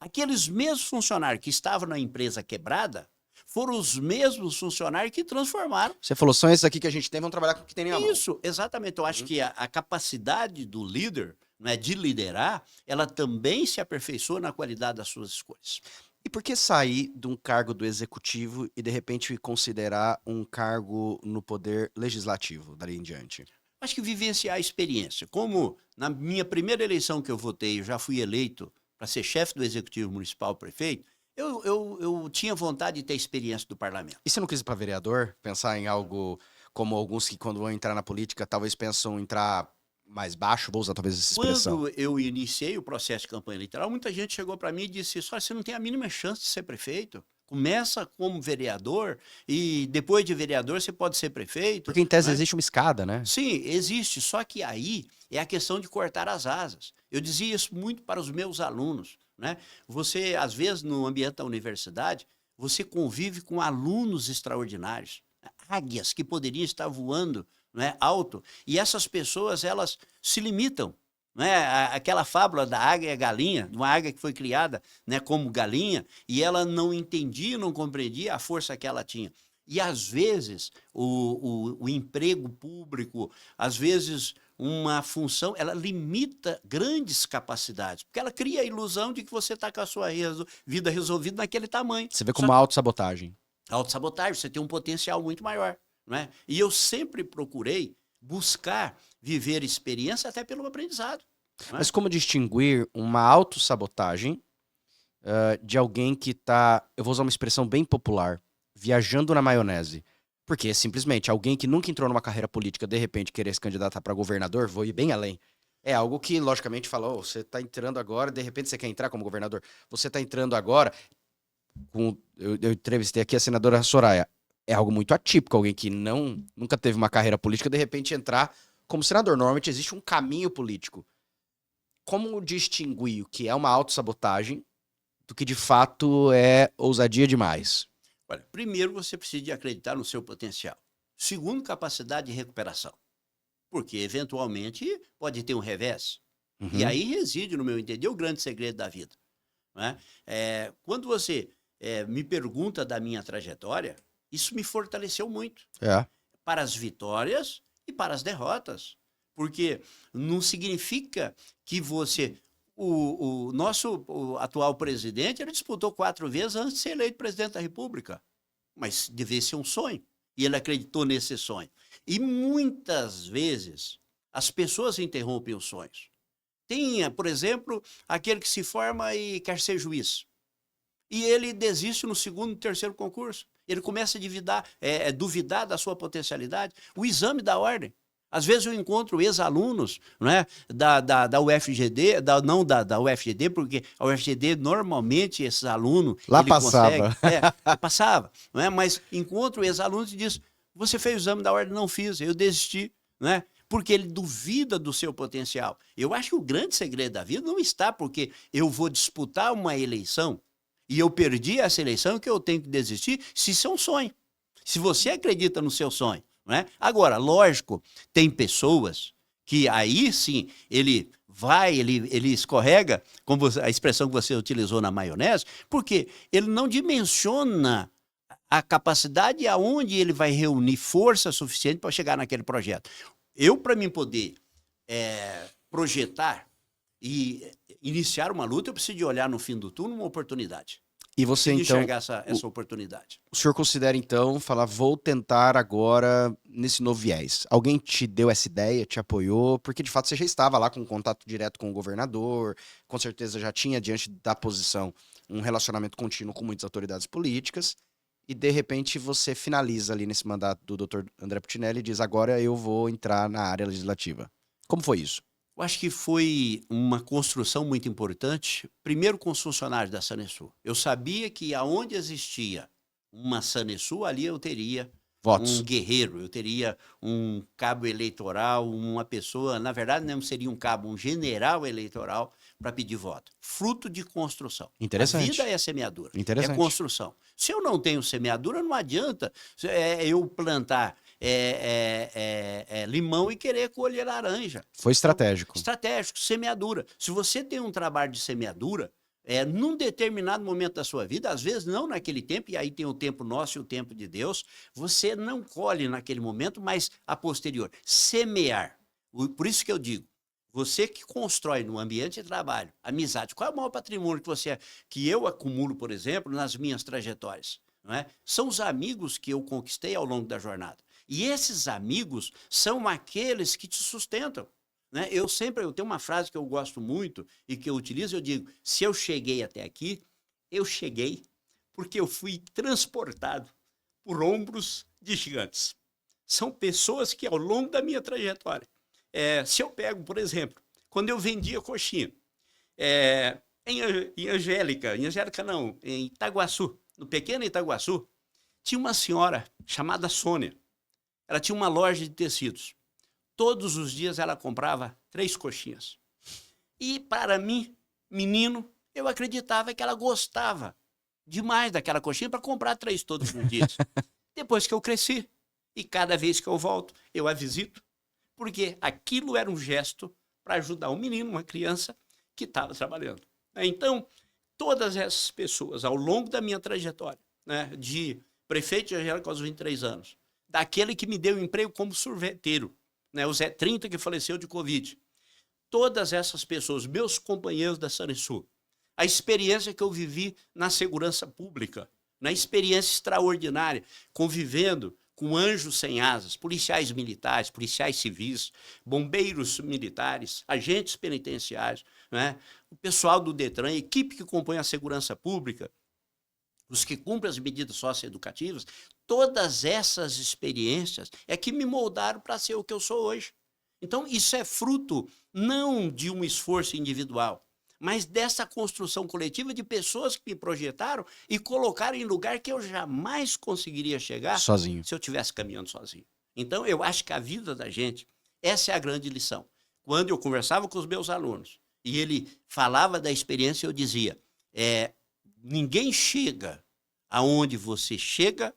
Aqueles mesmos funcionários que estavam na empresa quebrada foram os mesmos funcionários que transformaram. Você falou, são esses aqui que a gente tem, vamos trabalhar com o que tem na mão. Isso, exatamente. Eu acho que a capacidade do líder, né, de liderar, ela também se aperfeiçoa na qualidade das suas escolhas. E por que sair de um cargo do executivo e, de repente, considerar um cargo no poder legislativo, dali em diante? Acho que vivenciar a experiência. Como na minha primeira eleição que eu votei, eu já fui eleito para ser chefe do Executivo Municipal, prefeito, eu tinha vontade de ter experiência do parlamento. E você não quis ir para vereador? Pensar em algo como alguns que, quando vão entrar na política, talvez pensam em entrar mais baixo? Vou usar talvez essa expressão. Quando eu iniciei o processo de campanha eleitoral, muita gente chegou para mim e disse isso, você não tem a mínima chance de ser prefeito. Começa como vereador e depois de vereador você pode ser prefeito. Porque em tese existe uma escada, né? Sim, existe, só que aí é a questão de cortar as asas. Eu dizia isso muito para os meus alunos, né? Você, às vezes, no ambiente da universidade, você convive com alunos extraordinários, águias que poderiam estar voando, né, alto, e essas pessoas, elas se limitam. Aquela fábula da águia e a galinha, de uma águia que foi criada, né, como galinha, e ela não entendia, não compreendia a força que ela tinha. E, às vezes, o emprego público, às vezes, uma função, ela limita grandes capacidades, porque ela cria a ilusão de que você está com a sua vida resolvida naquele tamanho. Você vê como uma autossabotagem. Autossabotagem, você tem um potencial muito maior. Não é? E eu sempre procurei buscar viver experiência até pelo aprendizado. Mas como distinguir uma autossabotagem de alguém que está, eu vou usar uma expressão bem popular, viajando na maionese? Porque simplesmente alguém que nunca entrou numa carreira política, de repente querer se candidatar para governador, vou ir bem além. É algo que, logicamente, fala, você está entrando agora, de repente você quer entrar como governador. Você está entrando agora, eu entrevistei aqui a senadora Soraya, é algo muito atípico, alguém que nunca teve uma carreira política, de repente entrar como senador. Normalmente existe um caminho político. Como distinguir o que é uma autossabotagem do que de fato é ousadia demais? Olha, primeiro você precisa de acreditar no seu potencial. Segundo, capacidade de recuperação. Porque, eventualmente, pode ter um revés. Uhum. E aí reside, no meu entender, o grande segredo da vida. Não é? Quando você me pergunta da minha trajetória, isso me fortaleceu muito. Para as vitórias e para as derrotas. Porque não significa que você... O nosso atual presidente, ele disputou 4 vezes antes de ser eleito presidente da República. Mas devia ser um sonho. E ele acreditou nesse sonho. E muitas vezes as pessoas interrompem os sonhos. Tem, por exemplo, aquele que se forma e quer ser juiz. E ele desiste no 2º e 3º concurso. Ele começa a duvidar da sua potencialidade. O exame da ordem. Às vezes eu encontro ex-alunos, né, da UFGD, não da UFGD, porque a UFGD, normalmente, esses alunos... Lá passava. Passava. Né, mas encontro ex-alunos e diz, você fez o exame da ordem? Não fiz, eu desisti. Né? Porque ele duvida do seu potencial. Eu acho que o grande segredo da vida não está porque eu vou disputar uma eleição e eu perdi essa eleição que eu tenho que desistir, se isso é um sonho. Se você acredita no seu sonho, não é? Agora, lógico, tem pessoas que aí sim ele ele escorrega, como a expressão que você utilizou na maionese, porque ele não dimensiona a capacidade aonde ele vai reunir força suficiente para chegar naquele projeto. Eu, para mim poder projetar e iniciar uma luta, eu preciso de olhar no fim do túnel uma oportunidade. E você, então, enxergar essa oportunidade. O senhor considera, então, falar, vou tentar agora nesse novo viés. Alguém te deu essa ideia, te apoiou? Porque, de fato, você já estava lá com contato direto com o governador, com certeza já tinha, diante da posição, um relacionamento contínuo com muitas autoridades políticas, e, de repente, você finaliza ali nesse mandato do Dr. André Puccinelli e diz, agora eu vou entrar na área legislativa. Como foi isso? Eu acho que foi uma construção muito importante, primeiro com os funcionários da Sanesul. Eu sabia que aonde existia uma Sanesul, ali eu teria votos. Um guerreiro, eu teria um cabo eleitoral, uma pessoa, na verdade não seria um cabo, um general eleitoral para pedir voto. Fruto de construção. Interessante. A vida é semeadura, Interessante. É construção. Se eu não tenho semeadura, não adianta eu plantar limão e querer colher laranja. Foi estratégico. Então, estratégico, semeadura. Se você tem um trabalho de semeadura, num determinado momento da sua vida, às vezes não naquele tempo, e aí tem o tempo nosso e o tempo de Deus, você não colhe naquele momento, mas a posterior. Semear. Por isso que eu digo, você que constrói no ambiente de trabalho, amizade, qual é o maior patrimônio que eu acumulo, por exemplo, nas minhas trajetórias? Não é? São os amigos que eu conquistei ao longo da jornada. E esses amigos são aqueles que te sustentam. Né? Eu tenho uma frase que eu gosto muito e que eu utilizo, eu digo, se eu cheguei até aqui, eu cheguei porque eu fui transportado por ombros de gigantes. São pessoas que ao longo da minha trajetória, se eu pego, por exemplo, quando eu vendia coxinha, em Angélica não, em Itaguaçu, no pequeno Itaguaçu, tinha uma senhora chamada Sônia. Ela tinha uma loja de tecidos. Todos os dias ela comprava 3 coxinhas. E para mim, menino, eu acreditava que ela gostava demais daquela coxinha para comprar 3 todos os dias. Depois que eu cresci, e cada vez que eu volto, eu a visito, porque aquilo era um gesto para ajudar um menino, uma criança que estava trabalhando. Então, todas essas pessoas, ao longo da minha trajetória, né, de prefeito de Angélica aos 23 anos, daquele que me deu emprego como sorveteiro, né, o Zé 30 que faleceu de Covid. Todas essas pessoas, meus companheiros da Sanesul, a experiência que eu vivi na segurança pública, na experiência extraordinária, convivendo com anjos sem asas, policiais militares, policiais civis, bombeiros militares, agentes penitenciários, né, o pessoal do Detran, a equipe que compõe a segurança pública, os que cumprem as medidas socioeducativas, todas essas experiências é que me moldaram para ser o que eu sou hoje. Então, isso é fruto não de um esforço individual, mas dessa construção coletiva de pessoas que me projetaram e colocaram em lugar que eu jamais conseguiria chegar sozinho, se eu estivesse caminhando sozinho. Então, eu acho que a vida da gente, essa é a grande lição. Quando eu conversava com os meus alunos e ele falava da experiência, eu dizia, ninguém chega aonde você chega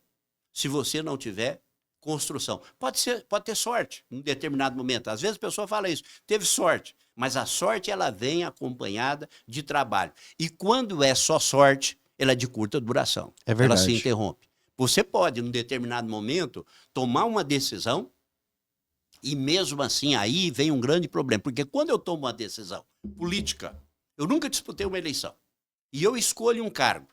se você não tiver construção. Pode ter sorte em um determinado momento. Às vezes a pessoa fala isso, teve sorte, mas a sorte ela vem acompanhada de trabalho. E quando é só sorte, ela é de curta duração. É verdade. Ela se interrompe. Você pode, em um determinado momento, tomar uma decisão e mesmo assim aí vem um grande problema. Porque quando eu tomo uma decisão política, eu nunca disputei uma eleição, e eu escolho um cargo,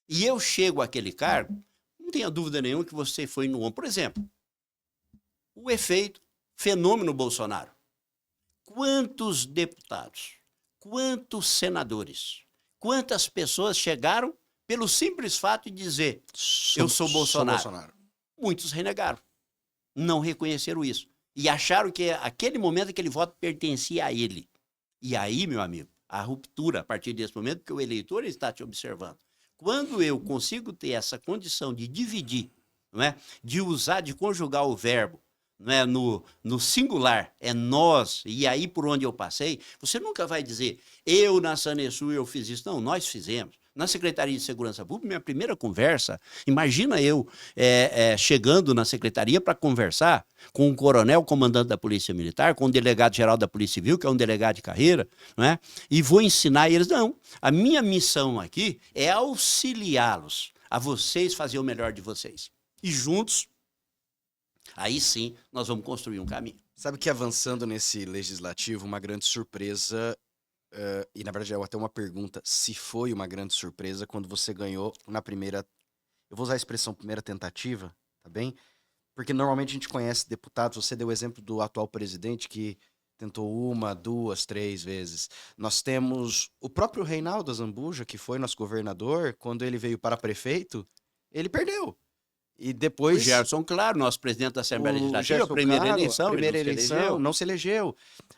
e eu chego àquele cargo, não tenha dúvida nenhuma que você foi no ombro. Por exemplo, o efeito fenômeno Bolsonaro. Quantos deputados, quantos senadores, quantas pessoas chegaram pelo simples fato de dizer eu sou Bolsonaro? Muitos renegaram, não reconheceram isso e acharam que aquele momento, aquele voto pertencia a ele. E aí, meu amigo, a ruptura a partir desse momento, porque o eleitor está te observando. Quando eu consigo ter essa condição de dividir, não é? De usar, de conjugar o verbo, não é? No singular, é nós, e aí por onde eu passei, você nunca vai dizer, eu na Sanesul eu fiz isso. Não, nós fizemos. Na Secretaria de Segurança Pública, minha primeira conversa, imagina eu chegando na secretaria para conversar com um coronel, comandante da Polícia Militar, com o delegado-geral da Polícia Civil, que é um delegado de carreira, não é? E vou ensinar eles. Não, a minha missão aqui é auxiliá-los a vocês fazer o melhor de vocês. E juntos, aí sim, nós vamos construir um caminho. Sabe que avançando nesse legislativo, uma grande surpresa, e na verdade é até uma pergunta, se foi uma grande surpresa quando você ganhou na primeira, eu vou usar a expressão primeira tentativa, tá bem? Porque normalmente a gente conhece deputados, você deu o exemplo do atual presidente que tentou 1, 2, 3 vezes. Nós temos o próprio Reinaldo Azambuja, que foi nosso governador, quando ele veio para prefeito, ele perdeu. E depois... O Gerson, claro, nosso presidente da Assembleia Legislativa, Gerson, primeira claro, eleição, primeira ele eleição, não se elegeu.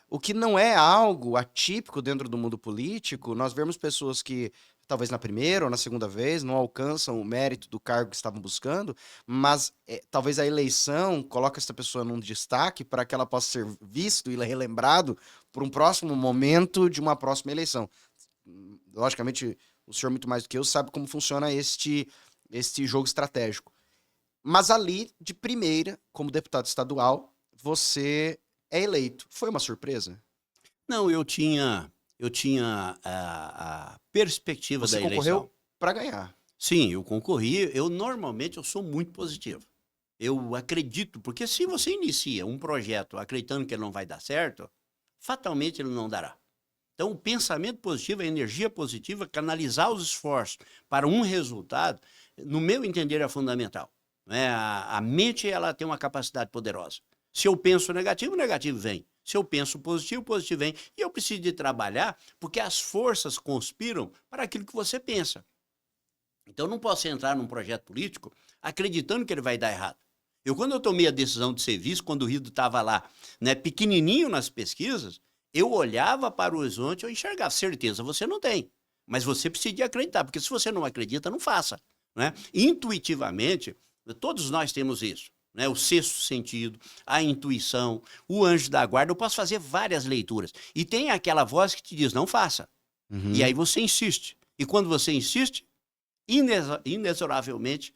O que não é algo atípico dentro do mundo político, nós vemos pessoas que, talvez na primeira ou na segunda vez, não alcançam o mérito do cargo que estavam buscando, mas talvez a eleição coloque essa pessoa num destaque para que ela possa ser visto e relembrado por um próximo momento de uma próxima eleição. Logicamente, o senhor muito mais do que eu sabe como funciona este jogo estratégico. Mas ali, de primeira, como deputado estadual, você é eleito. Foi uma surpresa? Não, eu tinha a perspectiva da eleição. Você concorreu para ganhar. Sim, eu concorri. Normalmente eu sou muito positivo. Eu acredito, porque se você inicia um projeto acreditando que ele não vai dar certo, fatalmente ele não dará. Então, o pensamento positivo, a energia positiva, canalizar os esforços para um resultado, no meu entender, é fundamental. A mente ela tem uma capacidade poderosa. Se eu penso negativo, negativo vem. Se eu penso positivo, positivo vem. E eu preciso de trabalhar porque as forças conspiram para aquilo que você pensa. Então, eu não posso entrar num projeto político acreditando que ele vai dar errado. Quando eu tomei a decisão de ser vice, quando o Rido estava lá, pequenininho nas pesquisas, eu olhava para o horizonte, eu enxergava. Certeza você não tem, mas você precisa de acreditar, porque se você não acredita, não faça. Intuitivamente, todos nós temos isso, o sexto sentido, a intuição, o anjo da guarda. Eu posso fazer várias leituras. E tem aquela voz que te diz, não faça. Uhum. E aí você insiste. E quando você insiste, inexoravelmente,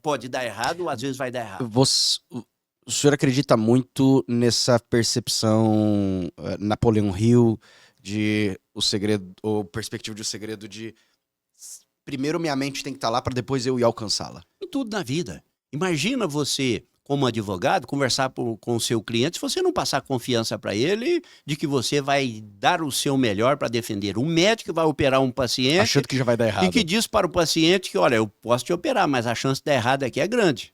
pode dar errado ou às vezes vai dar errado. O senhor acredita muito nessa percepção Napoleão Hill de o segredo, ou perspectiva de o segredo de primeiro minha mente tem que estar lá para depois eu ir alcançá-la? Em tudo na vida. Imagina você, como advogado, conversar com o seu cliente, se você não passar confiança para ele de que você vai dar o seu melhor para defender. Um médico vai operar um paciente... achando que já vai dar errado. E que diz para o paciente que, olha, eu posso te operar, mas a chance de dar errado aqui é grande.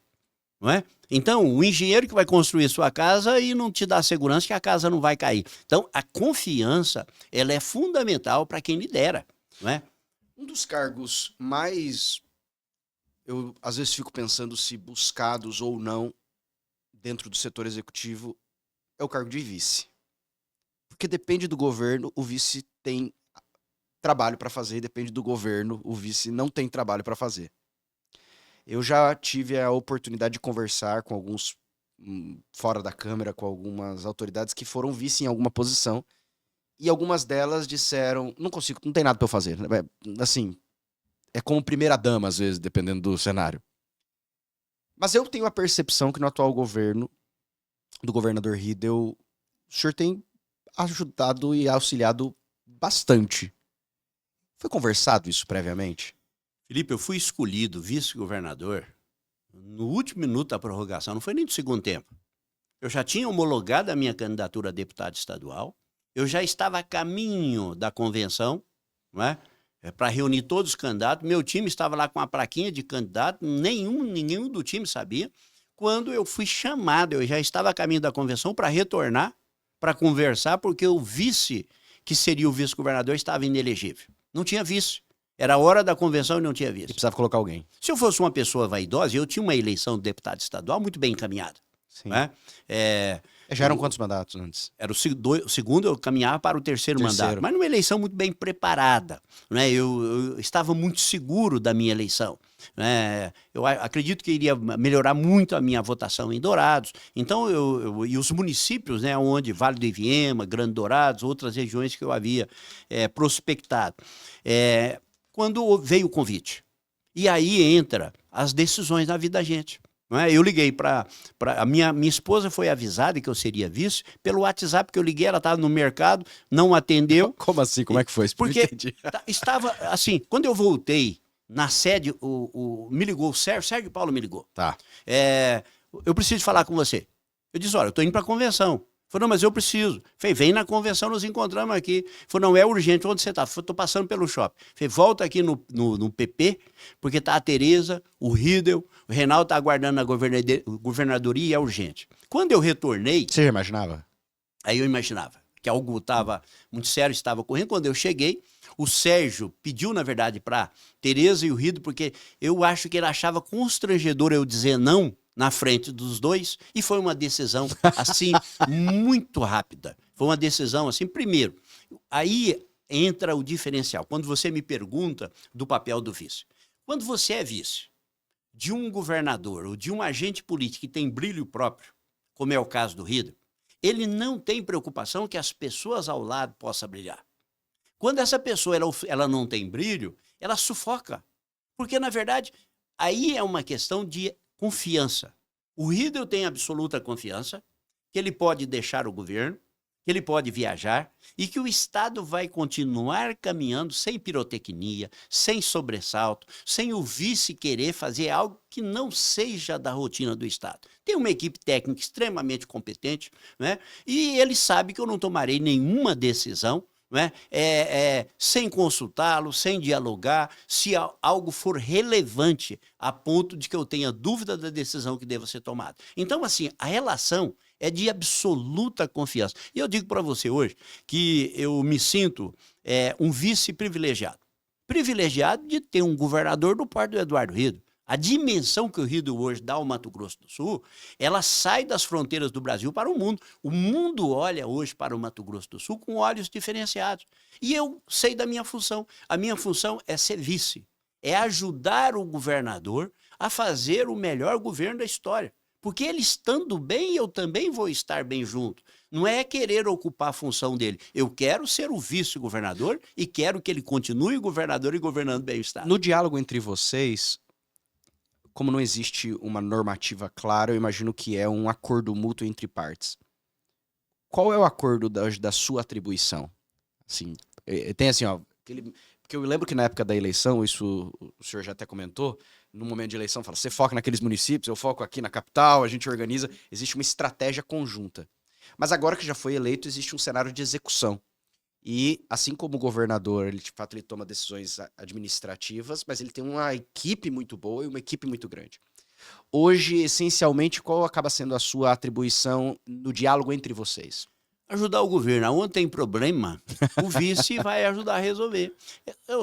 Não é? Então, o engenheiro que vai construir sua casa e não te dá segurança que a casa não vai cair. Então, a confiança, ela é fundamental para quem lidera, não é? Um dos cargos mais, eu às vezes fico pensando se buscados ou não dentro do setor executivo, é o cargo de vice. Porque depende do governo, o vice tem trabalho para fazer, depende do governo, o vice não tem trabalho para fazer. Eu já tive a oportunidade de conversar com alguns, fora da Câmara, com algumas autoridades que foram vice em alguma posição, e algumas delas disseram, não consigo, não tem nada para eu fazer. Assim, é como primeira dama, às vezes, dependendo do cenário. Mas eu tenho a percepção que no atual governo, do governador Riedel, o senhor tem ajudado e auxiliado bastante. Foi conversado isso previamente? Felipe, eu fui escolhido vice-governador no último minuto da prorrogação, não foi nem do segundo tempo. Eu já tinha homologado a minha candidatura a deputado estadual, eu já estava a caminho da convenção, não é? Para reunir todos os candidatos. Meu time estava lá com a plaquinha de candidato, nenhum do time sabia. Quando eu fui chamado, eu já estava a caminho da convenção para retornar, para conversar, porque o vice, que seria o vice-governador, estava inelegível. Não tinha vice. Era a hora da convenção e não tinha vice. E precisava colocar alguém. Se eu fosse uma pessoa vaidosa, eu tinha uma eleição de deputado estadual muito bem encaminhada. Sim. Né? Já eram quantos mandatos antes? Era o segundo, eu caminhava para o terceiro mandato. Mas numa eleição muito bem preparada. Né? Eu estava muito seguro da minha eleição. Né? Eu acredito que iria melhorar muito a minha votação em Dourados. Então, e os municípios, né, onde Vale do Iviema, Grande Dourados, outras regiões que eu havia prospectado. quando veio o convite. E aí entra as decisões na vida da gente. Não é? Eu liguei para... A minha esposa foi avisada que eu seria vice pelo WhatsApp que eu liguei, ela estava no mercado, não atendeu. Como assim? Como é que foi? Porque estava assim, quando eu voltei na sede, me ligou o Sérgio Paulo me ligou. Tá. Eu preciso falar com você. Eu disse, olha, eu estou indo para a convenção. Falei, não, mas eu preciso. Falei, vem na convenção, nos encontramos aqui. Falei, não, é urgente, onde você está? Falei, estou passando pelo shopping. Falei, volta aqui no PP, porque está a Tereza, o Riedel, o Reinaldo está aguardando na governadoria e é urgente. Quando eu retornei... Você já imaginava? Aí eu imaginava que algo estava muito sério, estava ocorrendo. Quando eu cheguei, o Sérgio pediu, na verdade, para Tereza e o Riedel, porque eu acho que ele achava constrangedor eu dizer não na frente dos dois, e foi uma decisão, assim, muito rápida. Foi uma decisão, assim, primeiro, aí entra o diferencial. Quando você me pergunta do papel do vice. Quando você é vice de um governador ou de um agente político que tem brilho próprio, como é o caso do Riedel, ele não tem preocupação que as pessoas ao lado possam brilhar. Quando essa pessoa ela não tem brilho, ela sufoca. Porque, na verdade, aí é uma questão de confiança. O Riedel tem absoluta confiança que ele pode deixar o governo, que ele pode viajar e que o Estado vai continuar caminhando sem pirotecnia, sem sobressalto, sem o vice querer fazer algo que não seja da rotina do Estado. Tem uma equipe técnica extremamente competente, né? E ele sabe que eu não tomarei nenhuma decisão, né? Sem consultá-lo, sem dialogar, se algo for relevante a ponto de que eu tenha dúvida da decisão que deva ser tomada. Então, assim, a relação é de absoluta confiança. E eu digo para você hoje que eu me sinto um vice privilegiado. Privilegiado de ter um governador do porte do Eduardo Riedel. A dimensão que o Riedel hoje dá ao Mato Grosso do Sul, ela sai das fronteiras do Brasil para o mundo. O mundo olha hoje para o Mato Grosso do Sul com olhos diferenciados. E eu sei da minha função. A minha função é ser vice. É ajudar o governador a fazer o melhor governo da história. Porque ele estando bem, eu também vou estar bem junto. Não é querer ocupar a função dele. Eu quero ser o vice-governador e quero que ele continue governador e governando bem o Estado. No diálogo entre vocês, como não existe uma normativa clara, eu imagino que é um acordo mútuo entre partes. Qual é o acordo da sua atribuição? Assim, tem assim, ó... Porque eu lembro que na época da eleição, isso o senhor já até comentou, no momento de eleição, fala, você foca naqueles municípios, eu foco aqui na capital, a gente organiza, existe uma estratégia conjunta. Mas agora que já foi eleito, existe um cenário de execução. E assim como o governador, ele de fato ele toma decisões administrativas, mas ele tem uma equipe muito boa e uma equipe muito grande. Hoje, essencialmente, qual acaba sendo a sua atribuição no diálogo entre vocês? Ajudar o governo. Onde tem problema, o vice vai ajudar a resolver.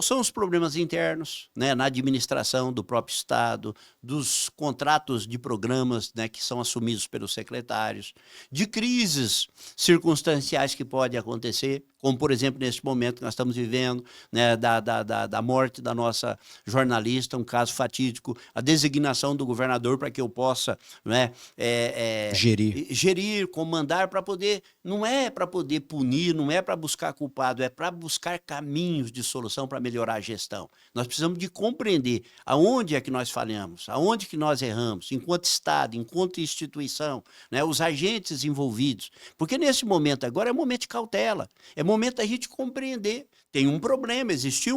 São os problemas internos, né, na administração do próprio Estado, dos contratos de programas, né, que são assumidos pelos secretários, de crises circunstanciais que podem acontecer, como, por exemplo, nesse momento que nós estamos vivendo, né, da morte da nossa jornalista, um caso fatídico, a designação do governador para que eu possa, né, gerir, comandar, para poder... Não é para poder punir, não é para buscar culpado, é para buscar caminhos de solução para melhorar a gestão. Nós precisamos de compreender aonde é que nós falhamos, aonde que nós erramos, enquanto Estado, enquanto instituição, né, os agentes envolvidos. Porque nesse momento agora é momento de cautela, é momento da gente compreender. Tem um problema, existiu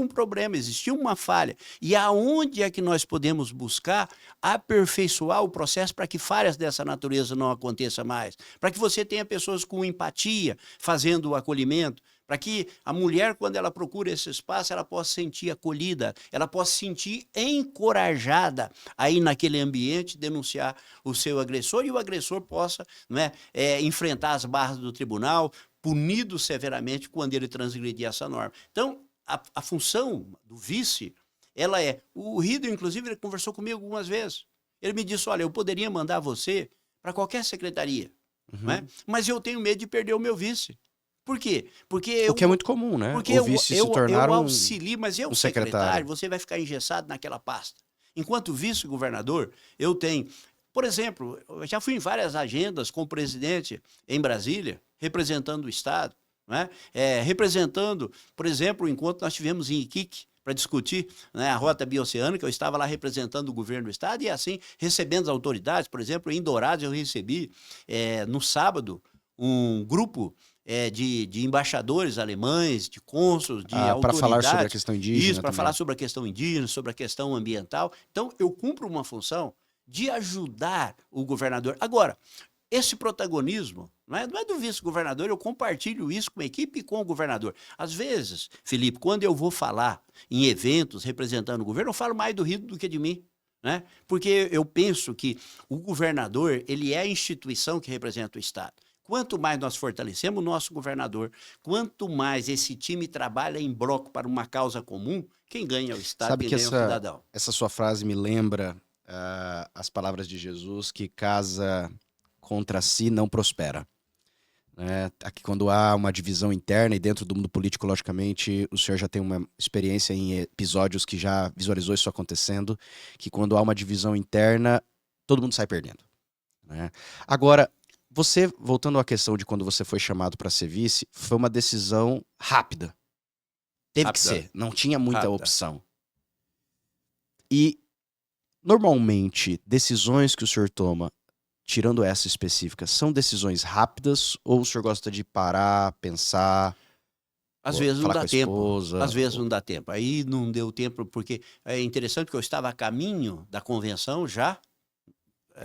uma falha. E aonde é que nós podemos buscar aperfeiçoar o processo para que falhas dessa natureza não aconteçam mais? Para que você tenha pessoas com empatia fazendo o acolhimento, para que a mulher, quando ela procura esse espaço, ela possa sentir acolhida, ela possa sentir encorajada a ir naquele ambiente denunciar o seu agressor e o agressor possa, não é, enfrentar as barras do tribunal, punido severamente quando ele transgredir essa norma. Então, a função do vice, ela é... O Riedel, inclusive, ele conversou comigo algumas vezes. Ele me disse, olha, eu poderia mandar você para qualquer secretaria, né? Mas eu tenho medo de perder o meu vice. Por quê? Porque o que é muito comum, né? Porque o vice se tornar eu auxilio, mas eu, um secretário, você vai ficar engessado naquela pasta. Enquanto vice-governador, eu tenho... Por exemplo, eu já fui em várias agendas com o presidente em Brasília, representando o Estado, né? Representando, por exemplo, enquanto nós tivemos em Iquique, para discutir, né, a rota bioceânica. Eu estava lá representando o governo do estado e assim, recebendo as autoridades. Por exemplo, em Dourados eu recebi, no sábado, um grupo de embaixadores alemães, de cônsulos, de autoridades. Para falar sobre a questão indígena. Isso, para falar sobre a questão indígena, sobre a questão ambiental. Então, eu cumpro uma função de ajudar o governador. Agora, esse protagonismo não é do vice-governador, eu compartilho isso com a equipe e com o governador. Às vezes, Felipe, quando eu vou falar em eventos representando o governo, eu falo mais do Rio do que de mim. Né? Porque eu penso que o governador, ele é a instituição que representa o Estado. Quanto mais nós fortalecemos o nosso governador, quanto mais esse time trabalha em bloco para uma causa comum, quem ganha é o Estado, Sabe quem que ganha é o cidadão. Essa sua frase me lembra as palavras de Jesus, que casa contra si não prospera. Aqui, quando há uma divisão interna e dentro do mundo político, logicamente, o senhor já tem uma experiência em episódios que já visualizou isso acontecendo, que quando há uma divisão interna, todo mundo sai perdendo. Né? Agora, você, voltando à questão de quando você foi chamado para ser vice, foi uma decisão rápida. Teve que ser, não tinha muita opção. E, normalmente, decisões que o senhor toma, tirando essa específica, são decisões rápidas ou o senhor gosta de parar, pensar, às vezes não dá tempo. Esposa, às vezes não dá tempo. Aí não deu tempo, porque é interessante que eu estava a caminho da convenção já,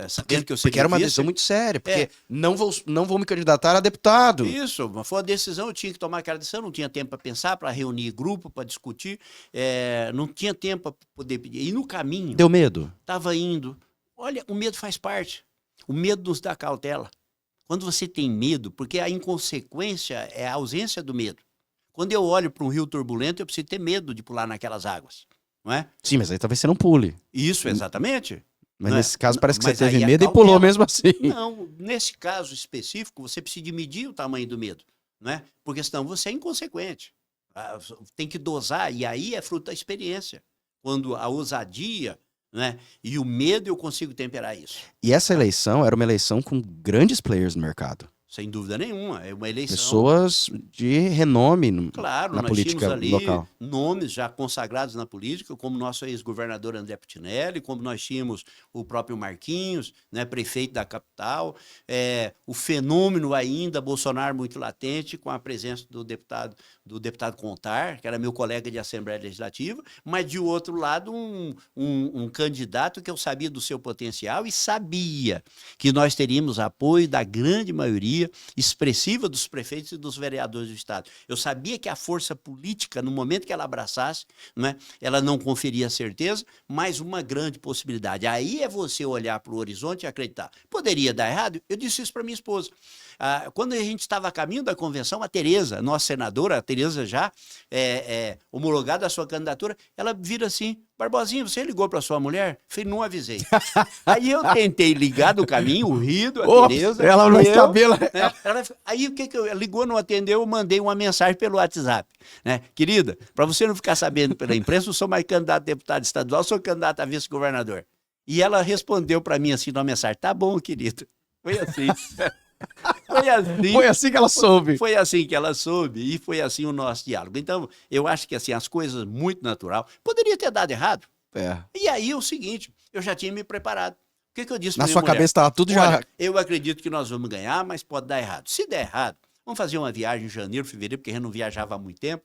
sabendo que eu seria porque era uma decisão muito séria, porque não vou me candidatar a deputado. Isso, mas foi uma decisão, eu tinha que tomar aquela decisão, não tinha tempo para pensar, para reunir grupo, para discutir, não tinha tempo para poder pedir. E no caminho... Deu medo? Estava indo. Olha, o medo faz parte. O medo nos dá cautela. Quando você tem medo, porque a inconsequência é a ausência do medo. Quando eu olho para um rio turbulento, eu preciso ter medo de pular naquelas águas, não é? Sim, mas aí talvez você não pule. Isso, exatamente. Mas nesse caso parece que Mas você teve aí medo e pulou mesmo assim. Não, nesse caso específico, você precisa de medir o tamanho do medo, não é? Porque senão você é inconsequente. Tem que dosar, e aí é fruto da experiência. Quando a ousadia, né, e o medo, eu consigo temperar isso. E essa eleição era uma eleição com grandes players no mercado. Sem dúvida nenhuma, é uma eleição... Pessoas de renome na nós política tínhamos ali local. nomes já consagrados na política, como nosso ex-governador André Putinelli, como nós tínhamos o próprio Marquinhos, né, prefeito da capital, o fenômeno ainda Bolsonaro muito latente, com a presença do deputado Contar, que era meu colega de Assembleia Legislativa, mas de outro lado um candidato que eu sabia do seu potencial e sabia que nós teríamos apoio da grande maioria expressiva dos prefeitos e dos vereadores do Estado. Eu sabia que a força política, no momento que ela abraçasse, né, ela não conferia certeza, mas uma grande possibilidade. Aí é você olhar para o horizonte e acreditar. Poderia dar errado? Eu disse isso para minha esposa. Quando a gente estava a caminho da convenção, a Tereza, nossa senadora, a Tereza já homologada a sua candidatura, ela vira assim: Barbosinha, você ligou para sua mulher? Eu falei, não avisei. Aí eu tentei ligar do caminho, o Rido, a Tereza. Ela não vai saber. Aí o que eu ligou, não atendeu, eu mandei uma mensagem pelo WhatsApp. Né? Querida, para você não ficar sabendo pela imprensa, eu sou mais candidato a deputado estadual, sou candidato a vice-governador. E ela respondeu para mim assim numa mensagem: tá bom, querido. Foi assim. Foi assim que ela soube. Foi assim que ela soube e foi assim o nosso diálogo. Então, eu acho que assim, as coisas muito natural. Poderia ter dado errado. E aí é o seguinte, eu já tinha me preparado. O que eu disse na sua cabeça estava tudo já... Olha, eu acredito que nós vamos ganhar, mas pode dar errado. Se der errado, vamos fazer uma viagem em janeiro, fevereiro, porque a gente não viajava há muito tempo.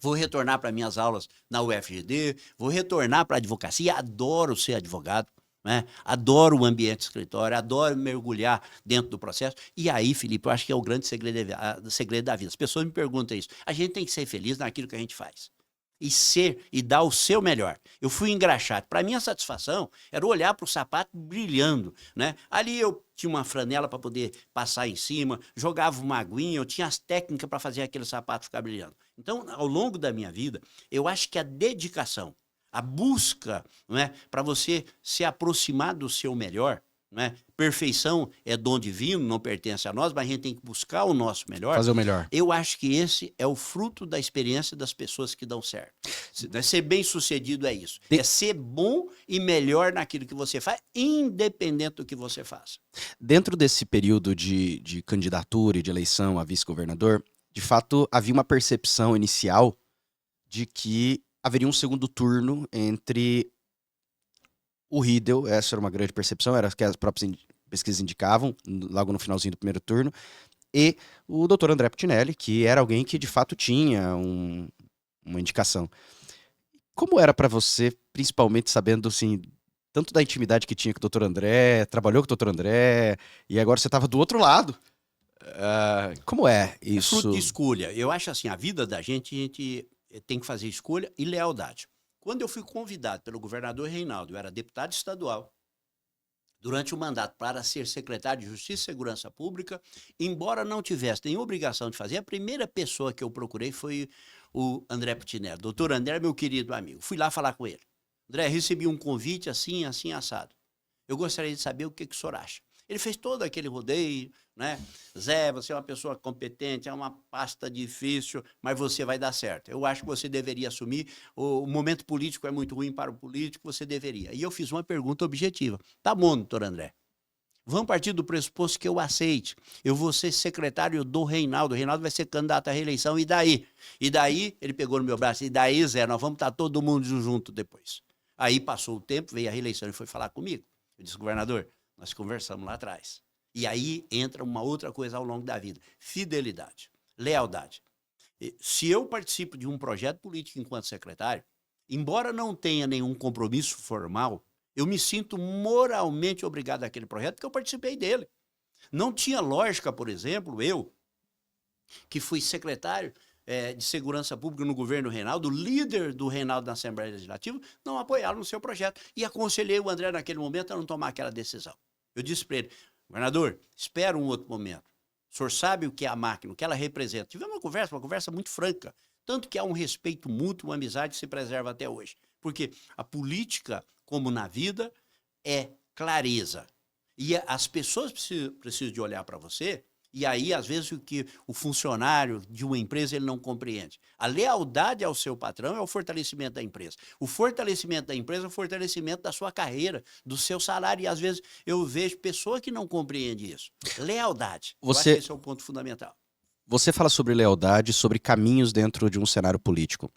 Vou retornar para minhas aulas na UFGD, vou retornar para a advocacia, adoro ser advogado. Né? Adoro o ambiente escritório, adoro mergulhar dentro do processo. E aí, Felipe, eu acho que é o grande segredo da vida. As pessoas me perguntam isso. A gente tem que ser feliz naquilo que a gente faz. E dar o seu melhor. Eu fui engraxado. Para mim, a satisfação era olhar para o sapato brilhando. Né? Ali eu tinha uma franela para poder passar em cima, jogava uma aguinha, eu tinha as técnicas para fazer aquele sapato ficar brilhando. Então, ao longo da minha vida, eu acho que a dedicação, a busca, não é, para você se aproximar do seu melhor, não é? Perfeição é dom divino, não pertence a nós, mas a gente tem que buscar o nosso melhor. Fazer o melhor. Eu acho que esse é o fruto da experiência das pessoas que dão certo. Ser bem-sucedido é isso. É ser bom e melhor naquilo que você faz, independente do que você faça. Dentro desse período de candidatura e de eleição a vice-governador, de fato, havia uma percepção inicial de que haveria um segundo turno entre o Riedel, essa era uma grande percepção, era o que as próprias pesquisas indicavam, logo no finalzinho do primeiro turno, e o Dr. André Putinelli, que era alguém que de fato tinha uma indicação. Como era para você, principalmente sabendo assim, tanto da intimidade que tinha com o Dr. André, trabalhou com o Dr. André, e agora você estava do outro lado? Como é É fruto de isso? escolha. Eu acho assim, a vida da gente, a gente tem que fazer escolha e lealdade. Quando eu fui convidado pelo governador Reinaldo, eu era deputado estadual, durante o mandato para ser secretário de Justiça e Segurança Pública, embora não tivesse nenhuma obrigação de fazer, a primeira pessoa que eu procurei foi o André Putinelli. Doutor André, meu querido amigo. Fui lá falar com ele. André, recebi um convite assim, assim, assado. Eu gostaria de saber o que o senhor acha. Ele fez todo aquele rodeio, né? Zé, você é uma pessoa competente, é uma pasta difícil, mas você vai dar certo. Eu acho que você deveria assumir. O momento político é muito ruim para o político, você deveria. E eu fiz uma pergunta objetiva. Tá bom, doutor André. Vamos partir do pressuposto que eu aceite. Eu vou ser secretário do Reinaldo. O Reinaldo vai ser candidato à reeleição. E daí? E daí, ele pegou no meu braço. E daí, Zé, nós vamos estar todo mundo junto depois. Aí passou o tempo, veio a reeleição e foi falar comigo. Eu disse, governador, nós conversamos lá atrás. E aí entra uma outra coisa ao longo da vida. Fidelidade, lealdade. Se eu participo de um projeto político enquanto secretário, embora não tenha nenhum compromisso formal, eu me sinto moralmente obrigado àquele projeto porque eu participei dele. Não tinha lógica, por exemplo, eu, que fui secretário de Segurança Pública no governo Reinaldo, líder do Reinaldo na Assembleia Legislativa, não apoiá-lo no seu projeto. E aconselhei o André naquele momento a não tomar aquela decisão. Eu disse para ele, governador, espera um outro momento. O senhor sabe o que é a máquina, o que ela representa. Tivemos uma conversa muito franca. Tanto que há um respeito mútuo, uma amizade que se preserva até hoje. Porque a política, como na vida, é clareza. E as pessoas precisam de olhar para você, e aí, às vezes, o que o funcionário de uma empresa ele não compreende. A lealdade ao seu patrão é o fortalecimento da empresa. O fortalecimento da empresa é o fortalecimento da sua carreira, do seu salário. E, às vezes, eu vejo pessoa que não compreende isso. Lealdade. Eu acho que esse é o ponto fundamental. Você fala sobre lealdade, sobre caminhos dentro de um cenário político.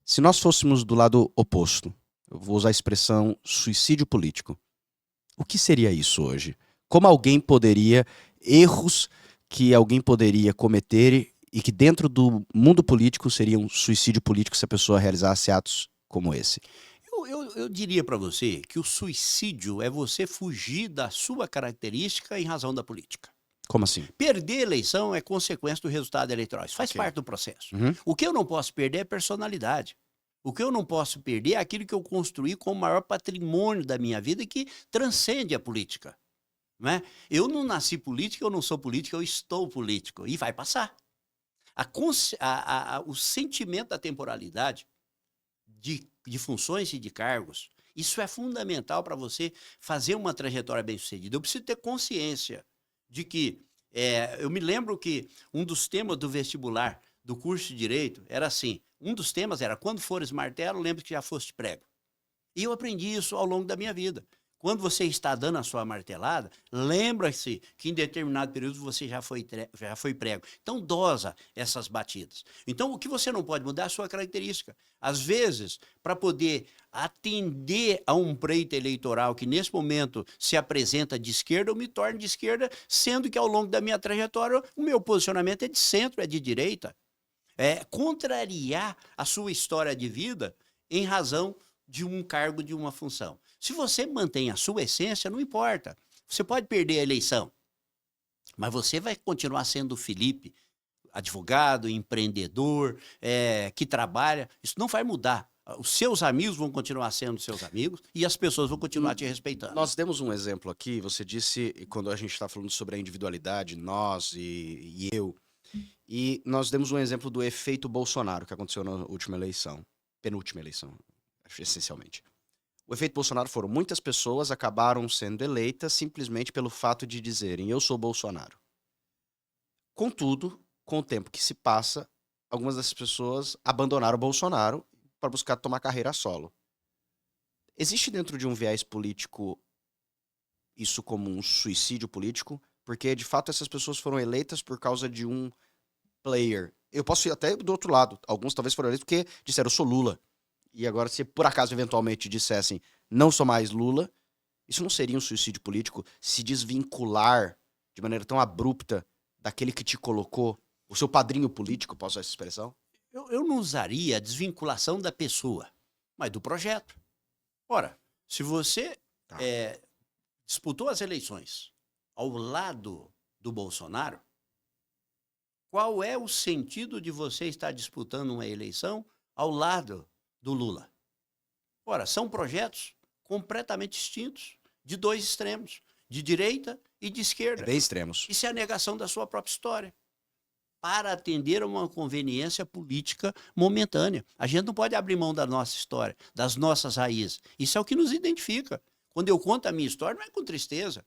Se nós fôssemos do lado oposto, eu vou usar a expressão suicídio político, o que seria isso hoje? Como alguém poderia, erros que alguém poderia cometer e que dentro do mundo político seria um suicídio político se a pessoa realizasse atos como esse? Eu diria para você que o suicídio é você fugir da sua característica em razão da política. Como assim? Perder a eleição é consequência do resultado eleitoral. Isso faz Ok. parte do processo. Uhum. O que eu não posso perder é personalidade. O que eu não posso perder é aquilo que eu construí como o maior patrimônio da minha vida e que transcende a política. Não é? Eu não nasci político, eu não sou político, eu estou político. E vai passar. O sentimento da temporalidade de funções e de cargos, isso é fundamental para você fazer uma trajetória bem-sucedida. Eu preciso ter consciência de que, eu me lembro que um dos temas do vestibular do curso de Direito era assim, um dos temas era, quando fores martelo, lembre que já foste prego. E eu aprendi isso ao longo da minha vida. Quando você está dando a sua martelada, lembra-se que em determinado período você já foi prego. Então, dosa essas batidas. Então, o que você não pode mudar é a sua característica. Às vezes, para poder atender a um pleito eleitoral que nesse momento se apresenta de esquerda, eu me torno de esquerda, sendo que ao longo da minha trajetória o meu posicionamento é de centro, é de direita. É contrariar a sua história de vida em razão de um cargo, de uma função. Se você mantém a sua essência, não importa. Você pode perder a eleição, mas você vai continuar sendo o Felipe, advogado, empreendedor, que trabalha. Isso não vai mudar. Os seus amigos vão continuar sendo seus amigos e as pessoas vão continuar te respeitando. Nós demos um exemplo aqui, você disse, quando a gente está falando sobre a individualidade, nós e eu, e nós demos um exemplo do efeito Bolsonaro, que aconteceu na última eleição, penúltima eleição, essencialmente. O efeito Bolsonaro foram muitas pessoas acabaram sendo eleitas simplesmente pelo fato de dizerem eu sou Bolsonaro. Contudo, com o tempo que se passa, algumas dessas pessoas abandonaram o Bolsonaro para buscar tomar carreira solo. Existe dentro de um viés político isso como um suicídio político? Porque, de fato, essas pessoas foram eleitas por causa de um player eu posso ir até do outro lado. Alguns talvez foram eleitos porque disseram, eu sou Lula. E agora, se por acaso, eventualmente, dissessem, não sou mais Lula, isso não seria um suicídio político? Se desvincular de maneira tão abrupta daquele que te colocou, o seu padrinho político, posso usar essa expressão? Eu não usaria a desvinculação da pessoa, mas do projeto. Ora, se você Tá. disputou as eleições ao lado do Bolsonaro, qual é o sentido de você estar disputando uma eleição ao lado do Lula? Ora, são projetos completamente distintos, de dois extremos, de direita e de esquerda. Bem extremos. Isso é a negação da sua própria história, para atender a uma conveniência política momentânea. A gente não pode abrir mão da nossa história, das nossas raízes. Isso é o que nos identifica. Quando eu conto a minha história, não é com tristeza.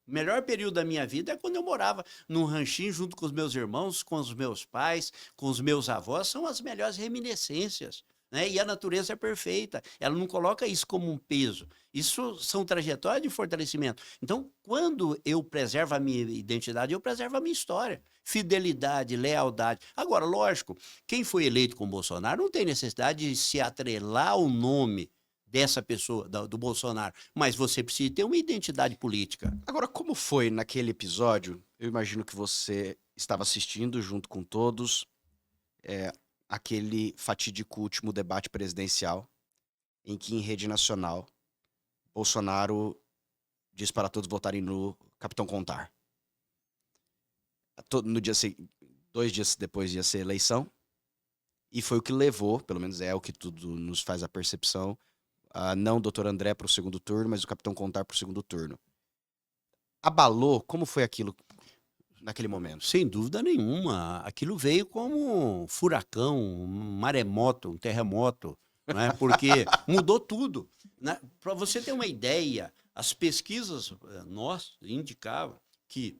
O melhor período da minha vida é quando eu morava num ranchinho junto com os meus irmãos, com os meus pais, com os meus avós. São as melhores reminiscências. Né? E a natureza é perfeita. Ela não coloca isso como um peso. Isso são trajetórias de fortalecimento. Então, quando eu preservo a minha identidade, eu preservo a minha história. Fidelidade, lealdade. Agora, lógico, quem foi eleito com Bolsonaro não tem necessidade de se atrelar ao nome dessa pessoa, do Bolsonaro. Mas você precisa ter uma identidade política. Agora, como foi naquele episódio? Eu imagino que você estava assistindo junto com todos aquele fatídico último debate presidencial em que, em rede nacional, Bolsonaro diz para todos votarem no Capitão Contar. No dia 2 dias depois ia ser eleição, e foi o que levou, pelo menos é o que tudo nos faz a percepção, não o doutor André para o segundo turno, mas o Capitão Contar para o segundo turno. Abalou? Como foi aquilo naquele momento? Sem dúvida nenhuma. Aquilo veio como um furacão, um maremoto, um terremoto, não é? Porque mudou tudo. Para você ter uma ideia, as pesquisas indicavam que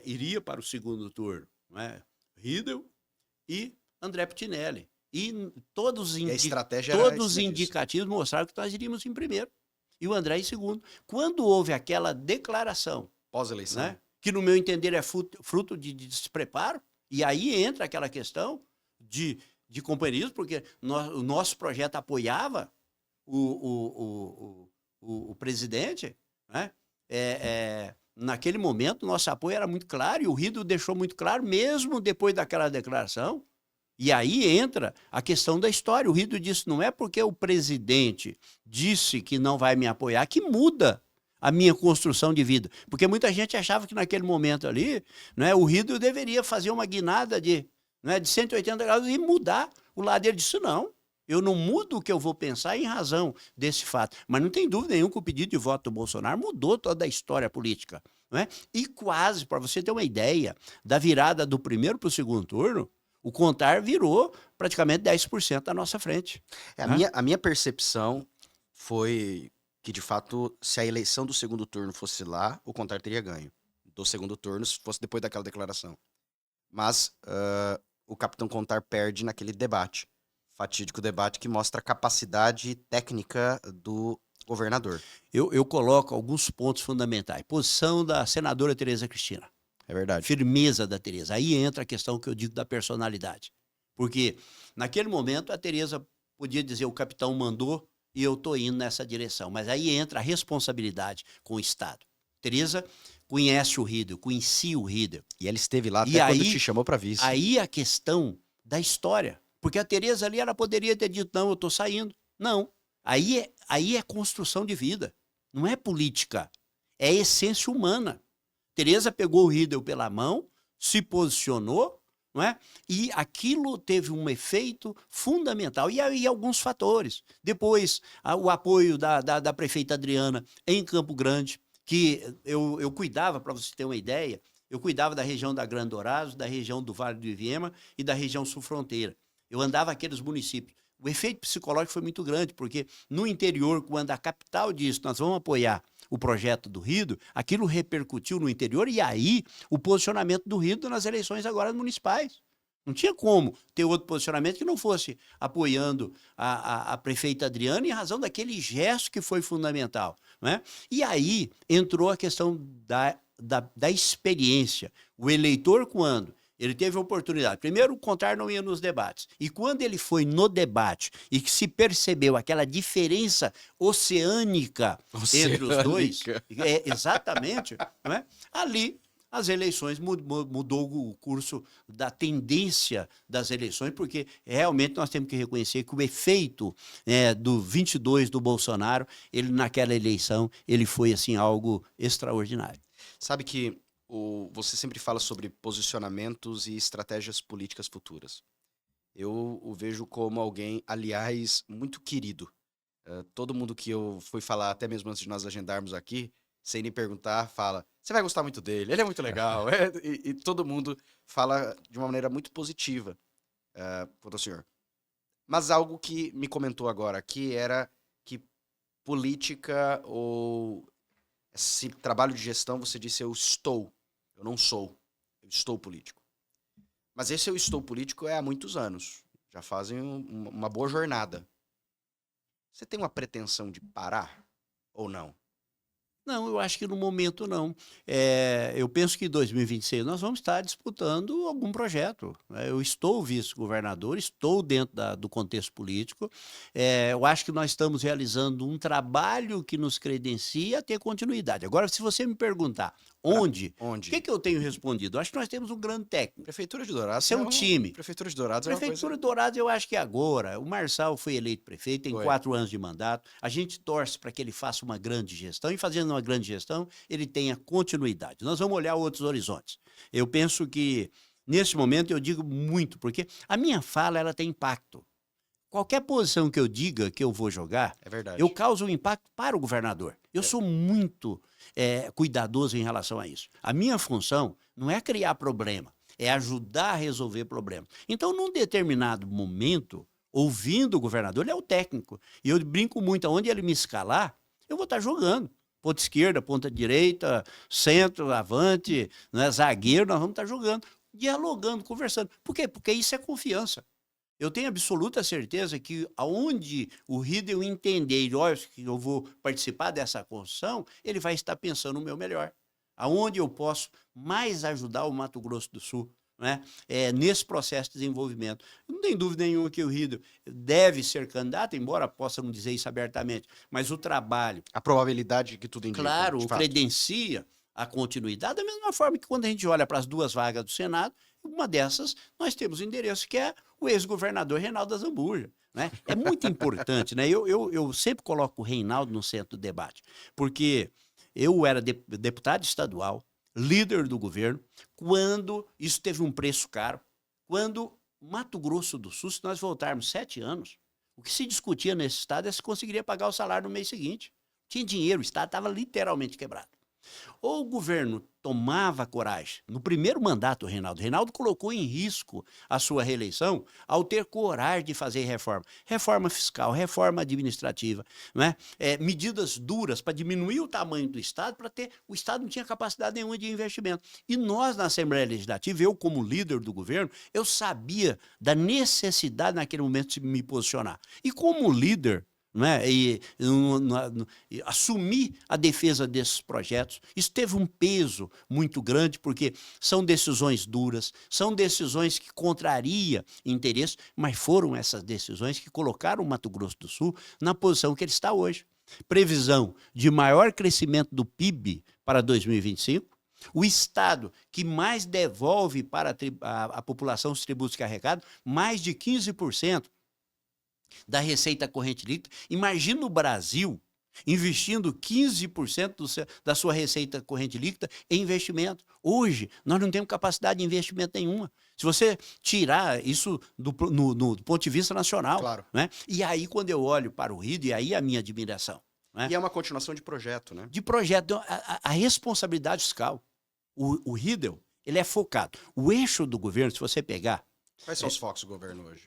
iria para o segundo turno, não é? Riedel e André Pitinelli. E todos os indicativos mostraram que nós iríamos em primeiro e o André em segundo. Quando houve aquela declaração pós-eleição, né, que no meu entender é fruto de despreparo, e aí entra aquela questão de companheirismo, porque o nosso projeto apoiava o presidente, né? Naquele momento, nosso apoio era muito claro, e o Riedel deixou muito claro, mesmo depois daquela declaração. E aí entra a questão da história. O Riedel disse, não é porque o presidente disse que não vai me apoiar que muda a minha construção de vida. Porque muita gente achava que naquele momento ali, né, o Riedel deveria fazer uma guinada de 180 graus e mudar o lado. Ele disse, não, eu não mudo o que eu vou pensar em razão desse fato. Mas não tem dúvida nenhuma que o pedido de voto do Bolsonaro mudou toda a história política. Né? E quase, para você ter uma ideia, da virada do primeiro para o segundo turno, o Contar virou praticamente 10% da nossa frente. A minha percepção foi que, de fato, se a eleição do segundo turno fosse lá, o Contar teria ganho. Do segundo turno, se fosse depois daquela declaração. Mas o Capitão Contar perde naquele debate. Fatídico debate que mostra a capacidade técnica do governador. Eu coloco alguns pontos fundamentais. Posição da senadora Tereza Cristina. É verdade. Firmeza da Tereza. Aí entra a questão que eu digo da personalidade. Porque naquele momento a Tereza podia dizer o capitão mandou e eu estou indo nessa direção. Mas aí entra a responsabilidade com o Estado. Tereza conhece o Riedel, conhecia o Riedel. E ela esteve lá até quando te chamou para vice. Aí a questão da história. Porque a Tereza ali, ela poderia ter dito, não, eu estou saindo. Não. Aí é construção de vida. Não é política. É essência humana. Tereza pegou o Riedel pela mão, se posicionou, não é? E aquilo teve um efeito fundamental. E aí alguns fatores. Depois, o apoio da prefeita Adriana em Campo Grande, que eu cuidava, para você ter uma ideia, eu cuidava da região da Grande Dourados, da região do Vale do Iviema e da região sul-fronteira. Eu andava aqueles municípios. O efeito psicológico foi muito grande, porque no interior, quando a capital disse nós vamos apoiar o projeto do Riedel, aquilo repercutiu no interior e aí o posicionamento do Riedel nas eleições agora municipais. Não tinha como ter outro posicionamento que não fosse apoiando a prefeita Adriana em razão daquele gesto que foi fundamental. Né? E aí entrou a questão da experiência. O eleitor, quando Ele teve a oportunidade. Primeiro, o contrário não ia nos debates. E quando ele foi no debate e que se percebeu aquela diferença oceânica entre os dois, exatamente, não é? Ali as eleições mudou o curso da tendência das eleições, porque realmente nós temos que reconhecer que o efeito do 22 do Bolsonaro, ele naquela eleição, ele foi assim algo extraordinário. Sabe que você sempre fala sobre posicionamentos e estratégias políticas futuras. Eu o vejo como alguém, aliás, muito querido. Todo mundo que eu fui falar, até mesmo antes de nós agendarmos aqui, sem nem perguntar, fala, você vai gostar muito dele, ele é muito legal. E todo mundo fala de uma maneira muito positiva quanto ao senhor. Mas algo que me comentou agora aqui era que política ou esse trabalho de gestão, você disse eu não sou, eu estou político. Mas esse eu estou político é há muitos anos, já fazem uma boa jornada. Você tem uma pretensão de parar ou não? Não, eu acho que no momento não. Eu penso que em 2026 nós vamos estar disputando algum projeto, né? Eu estou vice-governador, estou dentro do contexto político. Eu acho que nós estamos realizando um trabalho que nos credencia a ter continuidade. Agora, se você me perguntar onde, o que eu tenho respondido? Eu acho que nós temos um grande técnico. Prefeitura de Dourados. Isso é um time. Prefeitura de Dourados Prefeitura de Dourados, eu acho que agora. O Marçal foi eleito prefeito, tem 4 anos de mandato. A gente torce para que ele faça uma grande gestão. E fazendo uma grande gestão, ele tenha continuidade. Nós vamos olhar outros horizontes. Eu penso que, nesse momento, eu digo muito, porque a minha fala ela tem impacto. Qualquer posição que eu diga que eu vou jogar, eu causo um impacto para o governador. Eu sou muito cuidadoso em relação a isso. A minha função não é criar problema, é ajudar a resolver problemas. Então, num determinado momento, ouvindo o governador, ele é o técnico. E eu brinco muito, aonde ele me escalar, eu vou estar jogando. Ponta esquerda, ponta direita, centro, avante, né, zagueiro, nós vamos estar jogando, dialogando, conversando. Por quê? Porque isso é confiança. Eu tenho absoluta certeza que aonde o Riedel entender, olha, que eu vou participar dessa construção, ele vai estar pensando o meu melhor. Aonde eu posso mais ajudar o Mato Grosso do Sul, né? Nesse processo de desenvolvimento. Não tem dúvida nenhuma que o Riedel deve ser candidato, embora possa não dizer isso abertamente, mas o trabalho... A probabilidade que tudo indica. Claro, o credencia a continuidade, da mesma forma que quando a gente olha para as 2 vagas do Senado, uma dessas nós temos o endereço que é o ex-governador Reinaldo Azambuja, né? É muito importante, né? Eu sempre coloco o Reinaldo no centro do debate, porque eu era deputado estadual, líder do governo, quando isso teve um preço caro, quando Mato Grosso do Sul, se nós voltarmos 7 anos, o que se discutia nesse estado é se conseguiria pagar o salário no mês seguinte. Tinha dinheiro, o estado estava literalmente quebrado. Ou o governo tomava coragem, no primeiro mandato do Reinaldo colocou em risco a sua reeleição ao ter coragem de fazer reforma fiscal, reforma administrativa, né? Medidas duras para diminuir o tamanho do Estado, o Estado não tinha capacidade nenhuma de investimento. E nós, na Assembleia Legislativa, eu como líder do governo, eu sabia da necessidade naquele momento de me posicionar. E como líder, né? Assumir a defesa desses projetos, isso teve um peso muito grande, porque são decisões duras, são decisões que contrariam interesses, mas foram essas decisões que colocaram o Mato Grosso do Sul na posição que ele está hoje. Previsão de maior crescimento do PIB para 2025, o estado que mais devolve para a população os tributos que arrecada, mais de 15%. Da receita corrente líquida. Imagina o Brasil investindo 15% da sua receita corrente líquida em investimento. Hoje, nós não temos capacidade de investimento nenhuma. Se você tirar isso no ponto de vista nacional. Claro. Né? E aí, quando eu olho para o Riedel, e aí a minha admiração. Né? E é uma continuação de projeto, né? De projeto. A responsabilidade fiscal. O Riedel, ele é focado. O eixo do governo, se você pegar... Quais são os focos do governo hoje?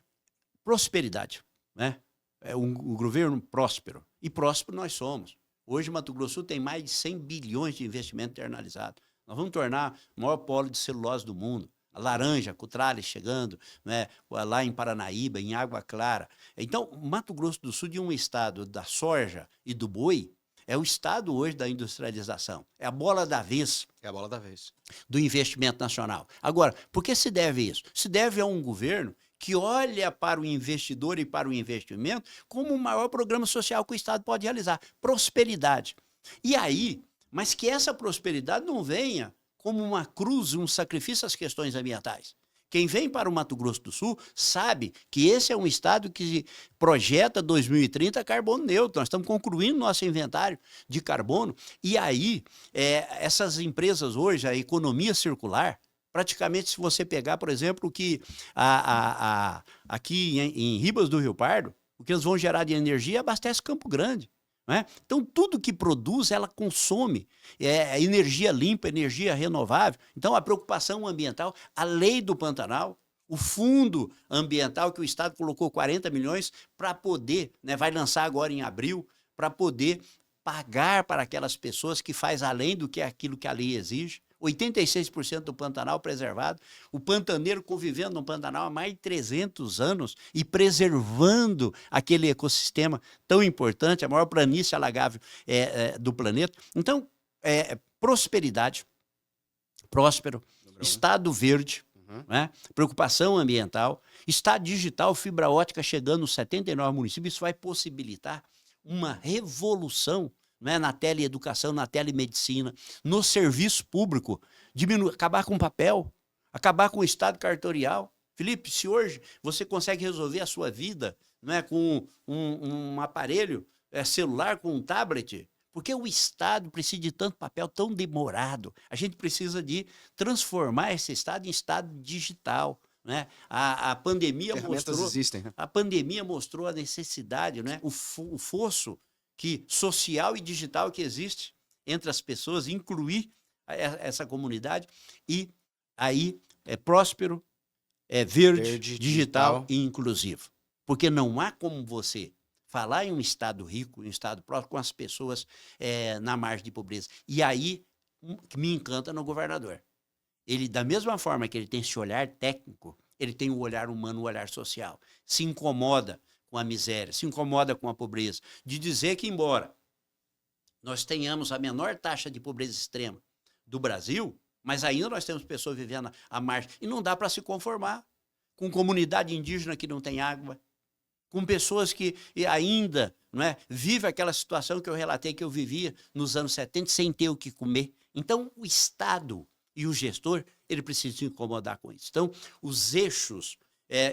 Prosperidade. Né? É um governo próspero. E próspero nós somos. Hoje, Mato Grosso do Sul tem mais de 100 bilhões de investimento internalizado. Nós vamos tornar o maior polo de celulose do mundo. A laranja, a Cutrales chegando, né? Lá em Paranaíba, em Água Clara. Então, Mato Grosso do Sul, de um estado da soja e do boi, é o estado hoje da industrialização. É a bola da vez É a bola da vez. do investimento nacional. Agora, por que se deve isso? Se deve a um governo que olha para o investidor e para o investimento como o maior programa social que o Estado pode realizar, prosperidade. E aí, mas que essa prosperidade não venha como uma cruz, um sacrifício às questões ambientais. Quem vem para o Mato Grosso do Sul sabe que esse é um estado que projeta 2030 carbono neutro. Nós estamos concluindo nosso inventário de carbono. E aí, essas empresas hoje, a economia circular, praticamente, se você pegar, por exemplo, o que aqui em Ribas do Rio Pardo, o que eles vão gerar de energia abastece Campo Grande. Né? Então, tudo que produz, ela consome energia limpa, energia renovável. Então, a preocupação ambiental, a lei do Pantanal, o fundo ambiental que o Estado colocou 40 milhões para poder, né, vai lançar agora em abril, para poder pagar para aquelas pessoas que faz além do que aquilo que a lei exige. 86% do Pantanal preservado, o pantaneiro convivendo no Pantanal há mais de 300 anos e preservando aquele ecossistema tão importante, a maior planície alagável do planeta. Então, prosperidade, próspero, estado verde, né? Preocupação ambiental, estado digital, fibra ótica chegando nos 79 municípios, isso vai possibilitar uma revolução, né, na teleeducação, na telemedicina, no serviço público, acabar com o papel, acabar com o estado cartorial. Felipe, se hoje você consegue resolver a sua vida, né, com um aparelho celular, com um tablet, porque o Estado precisa de tanto papel tão demorado? A gente precisa de transformar esse Estado em Estado digital. Né? A pandemia mostrou, existem, né? A pandemia mostrou a necessidade, né? o fosso social e digital que existe entre as pessoas, incluir essa comunidade, e aí é próspero, verde, digital e inclusivo. Porque não há como você falar em um estado rico, em um estado próspero, com as pessoas na margem de pobreza. E aí, que me encanta no governador. Ele, da mesma forma que ele tem esse olhar técnico, ele tem o olhar humano, o olhar social. Se incomoda com a miséria, se incomoda com a pobreza, de dizer que, embora nós tenhamos a menor taxa de pobreza extrema do Brasil, mas ainda nós temos pessoas vivendo à margem, e não dá para se conformar com comunidade indígena que não tem água, com pessoas que ainda vivem aquela situação que eu relatei que eu vivia nos anos 70 sem ter o que comer. Então, o Estado e o gestor, ele precisa se incomodar com isso. Então, os eixos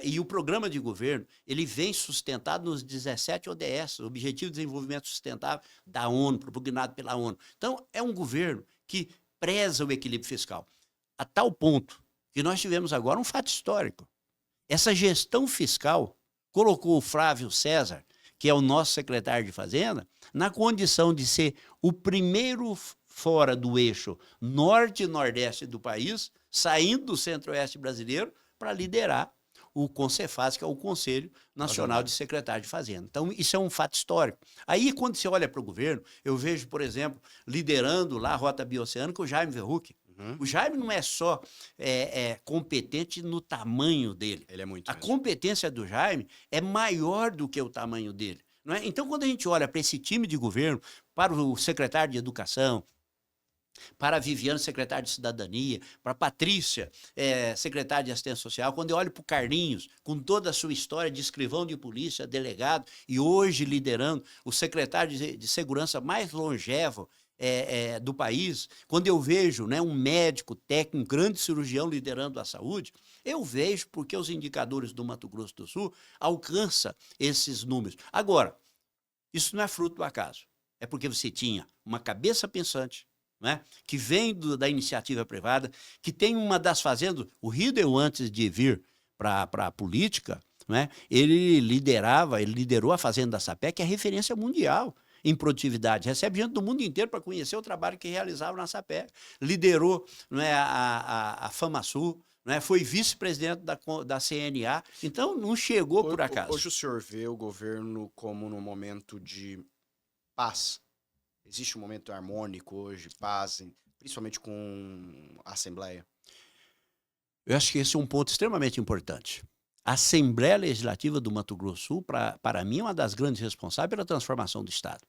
e o programa de governo, ele vem sustentado nos 17 ODS, Objetivo de Desenvolvimento Sustentável da ONU, propugnado pela ONU. Então, é um governo que preza o equilíbrio fiscal, a tal ponto que nós tivemos agora um fato histórico. Essa gestão fiscal colocou o Flávio César, que é o nosso secretário de Fazenda, na condição de ser o primeiro fora do eixo norte e nordeste do país, saindo do centro-oeste brasileiro, para liderar o CONCEFAZ, que é o Conselho Nacional de Secretários de Fazenda. Então, isso é um fato histórico. Aí, quando você olha para o governo, eu vejo, por exemplo, liderando lá a Rota Bioceânica, o Jaime Verruc. O Jaime não é só competente no tamanho dele. Ele é muito. A competência do Jaime é maior do que o tamanho dele. Não é? Então, quando a gente olha para esse time de governo, para o secretário de Educação, para a Viviane, secretária de Cidadania, para a Patrícia, secretária de Assistência Social, quando eu olho para o Carlinhos, com toda a sua história de escrivão de polícia, delegado, e hoje liderando o secretário de Segurança mais longevo do país, quando eu vejo um médico técnico, um grande cirurgião liderando a saúde, eu vejo porque os indicadores do Mato Grosso do Sul alcançam esses números. Agora, isso não é fruto do acaso, é porque você tinha uma cabeça pensante, que vem da iniciativa privada, que tem uma das fazendas. O Riedel, antes de vir para a política, ele liderou a fazenda da Sapé, que é referência mundial em produtividade. Recebe gente do mundo inteiro para conhecer o trabalho que realizava na Sapé. Liderou a FamaSul, foi vice-presidente da CNA. Então, não chegou por acaso. Hoje o senhor vê o governo como num momento de paz? Existe um momento harmônico hoje, paz, principalmente com a Assembleia? Eu acho que esse é um ponto extremamente importante. A Assembleia Legislativa do Mato Grosso do Sul, para mim, é uma das grandes responsáveis pela transformação do Estado.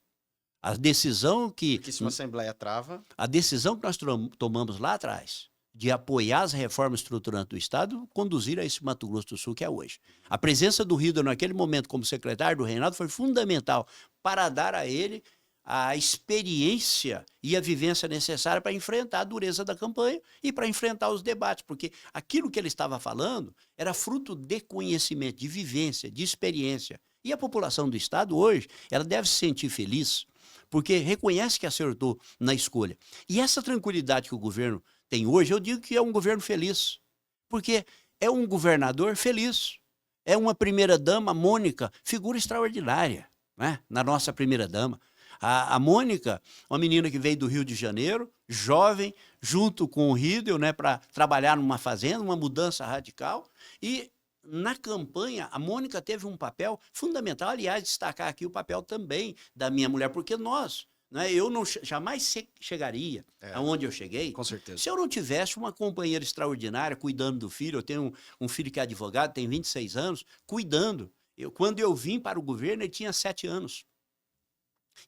A decisão que Porque se uma Assembleia trava... A decisão que nós tomamos lá atrás de apoiar as reformas estruturantes do Estado conduzir a esse Mato Grosso do Sul que é hoje. A presença do Ridor naquele momento como secretário do Reinaldo foi fundamental para dar a ele a experiência e a vivência necessária para enfrentar a dureza da campanha e para enfrentar os debates, porque aquilo que ele estava falando era fruto de conhecimento, de vivência, de experiência. E a população do Estado hoje, ela deve se sentir feliz, porque reconhece que acertou na escolha. E essa tranquilidade que o governo tem hoje, eu digo que é um governo feliz, porque é um governador feliz, é uma primeira-dama, Mônica, figura extraordinária, né? Na nossa primeira-dama. A Mônica, uma menina que veio do Rio de Janeiro, jovem, junto com o Ridel, né, para trabalhar numa fazenda, uma mudança radical, e na campanha, a Mônica teve um papel fundamental, aliás, destacar aqui o papel também da minha mulher, porque nós, né, eu não, jamais chegaria aonde eu cheguei, com certeza, se eu não tivesse uma companheira extraordinária cuidando do filho. Eu tenho um filho que é advogado, tem 26 anos, cuidando. Quando eu vim para o governo, ele tinha 7 anos.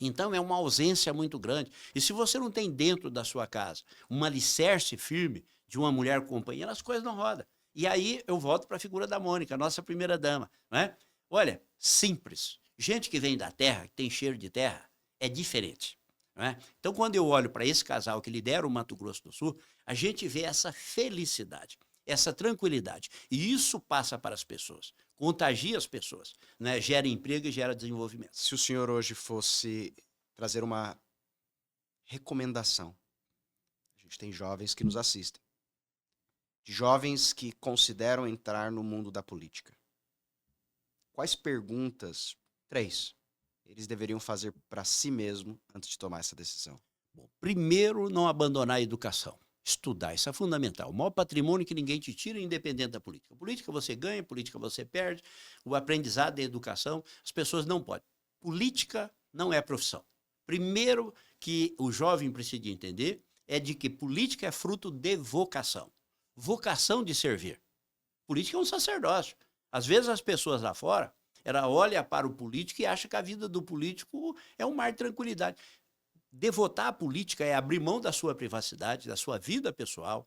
Então, é uma ausência muito grande. E se você não tem dentro da sua casa um alicerce firme de uma mulher companheira, as coisas não rodam. E aí eu volto para a figura da Mônica, nossa primeira-dama, né? Olha, simples. Gente que vem da terra, que tem cheiro de terra, é diferente, né? Então, quando eu olho para esse casal que lidera o Mato Grosso do Sul, a gente vê essa felicidade, essa tranquilidade. E isso passa para as pessoas, contagia as pessoas, né? Gera emprego e gera desenvolvimento. Se o senhor hoje fosse trazer uma recomendação, a gente tem jovens que nos assistem, de jovens que consideram entrar no mundo da política. Quais perguntas, 3, eles deveriam fazer para si mesmo antes de tomar essa decisão? Bom, primeiro, não abandonar a educação. Estudar, isso é fundamental. O maior patrimônio que ninguém te tira, independente da política. Política você ganha, política você perde. O aprendizado da educação, as pessoas não podem. Política não é profissão. Primeiro que o jovem precisa de entender é de que política é fruto de vocação. Vocação de servir. Política é um sacerdócio. Às vezes as pessoas lá fora, ela olha para o político e acha que a vida do político é um mar de tranquilidade. Devotar a política é abrir mão da sua privacidade, da sua vida pessoal,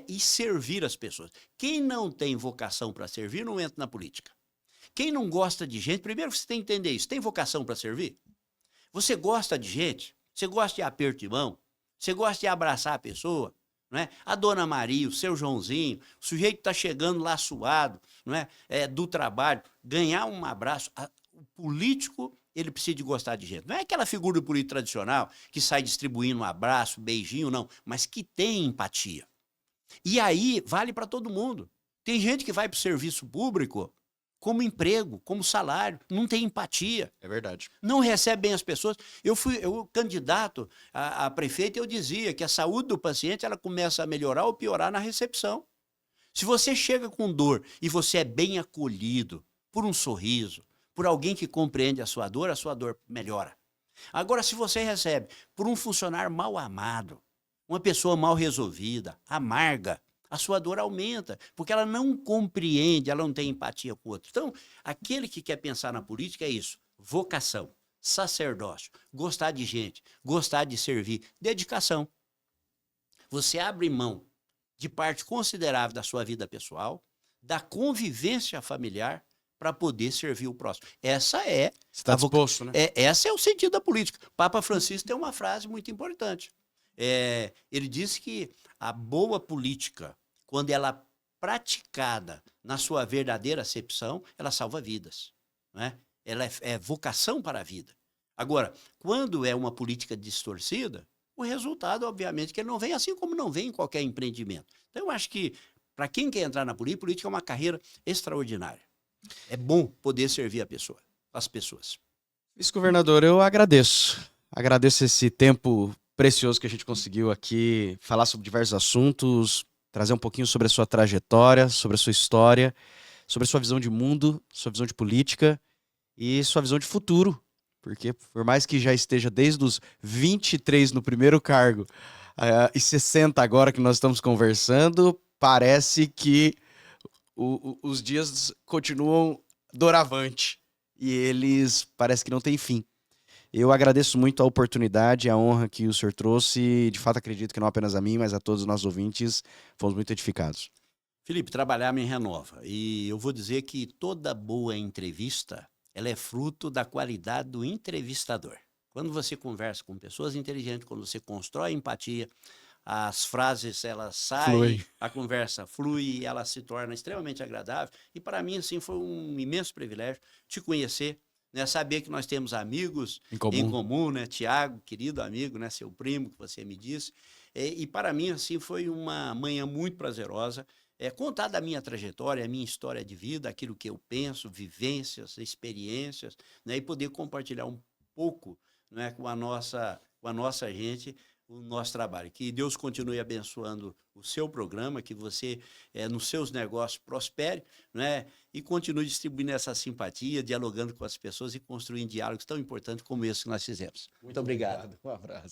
e servir as pessoas. Quem não tem vocação para servir não entra na política. Quem não gosta de gente, primeiro você tem que entender isso, tem vocação para servir? Você gosta de gente? Você gosta de aperto de mão? Você gosta de abraçar a pessoa? Não é? A dona Maria, o seu Joãozinho, o sujeito que está chegando lá suado, não é? Do trabalho, ganhar um abraço. O político, ele precisa de gostar de gente. Não é aquela figura do político tradicional que sai distribuindo um abraço, beijinho, não, mas que tem empatia. E aí vale para todo mundo. Tem gente que vai para o serviço público como emprego, como salário, não tem empatia. É verdade. Não recebe bem as pessoas. Eu candidato a prefeito, eu dizia que a saúde do paciente ela começa a melhorar ou piorar na recepção. Se você chega com dor e você é bem acolhido por um sorriso, por alguém que compreende a sua dor melhora. Agora, se você recebe por um funcionário mal amado, uma pessoa mal resolvida, amarga, a sua dor aumenta, porque ela não compreende, ela não tem empatia com o outro. Então, aquele que quer pensar na política é isso, vocação, sacerdócio, gostar de gente, gostar de servir, dedicação. Você abre mão de parte considerável da sua vida pessoal, da convivência familiar, para poder servir o próximo. Essa é... Você está disposto, né? Essa é o sentido da política. Papa Francisco tem uma frase muito importante. Ele disse que a boa política, quando ela é praticada na sua verdadeira acepção, ela salva vidas, né? Ela é vocação para a vida. Agora, quando é uma política distorcida, o resultado, obviamente, que ele não vem, assim como não vem em qualquer empreendimento. Então, eu acho que, para quem quer entrar na política é uma carreira extraordinária. É bom poder servir as pessoas. Vice-governador, eu agradeço. Agradeço esse tempo precioso que a gente conseguiu aqui falar sobre diversos assuntos, trazer um pouquinho sobre a sua trajetória, sobre a sua história, sobre a sua visão de mundo, sua visão de política e sua visão de futuro. Porque por mais que já esteja desde os 23 no primeiro cargo e 60 agora que nós estamos conversando, parece que os dias continuam doravante e eles parece que não têm fim. Eu agradeço muito a oportunidade, a honra que o senhor trouxe. De fato, acredito que não apenas a mim, mas a todos os nossos ouvintes, fomos muito edificados. Felipe, trabalhar me renova. E eu vou dizer que toda boa entrevista, ela é fruto da qualidade do entrevistador. Quando você conversa com pessoas inteligentes, quando você constrói empatia, as frases elas saem, a conversa flui e ela se torna extremamente agradável. E para mim, assim, foi um imenso privilégio te conhecer, né? Saber que nós temos amigos em comum, né? Tiago, querido amigo, né? Seu primo, que você me disse. E para mim, assim, foi uma manhã muito prazerosa. Contar da minha trajetória, a minha história de vida, aquilo que eu penso, vivências, experiências, né? E poder compartilhar um pouco, né, com a nossa gente, o nosso trabalho. Que Deus continue abençoando o seu programa, que você, nos seus negócios, prospere, né? E continue distribuindo essa simpatia, dialogando com as pessoas e construindo diálogos tão importantes como esse que nós fizemos. Muito obrigado. Um abraço.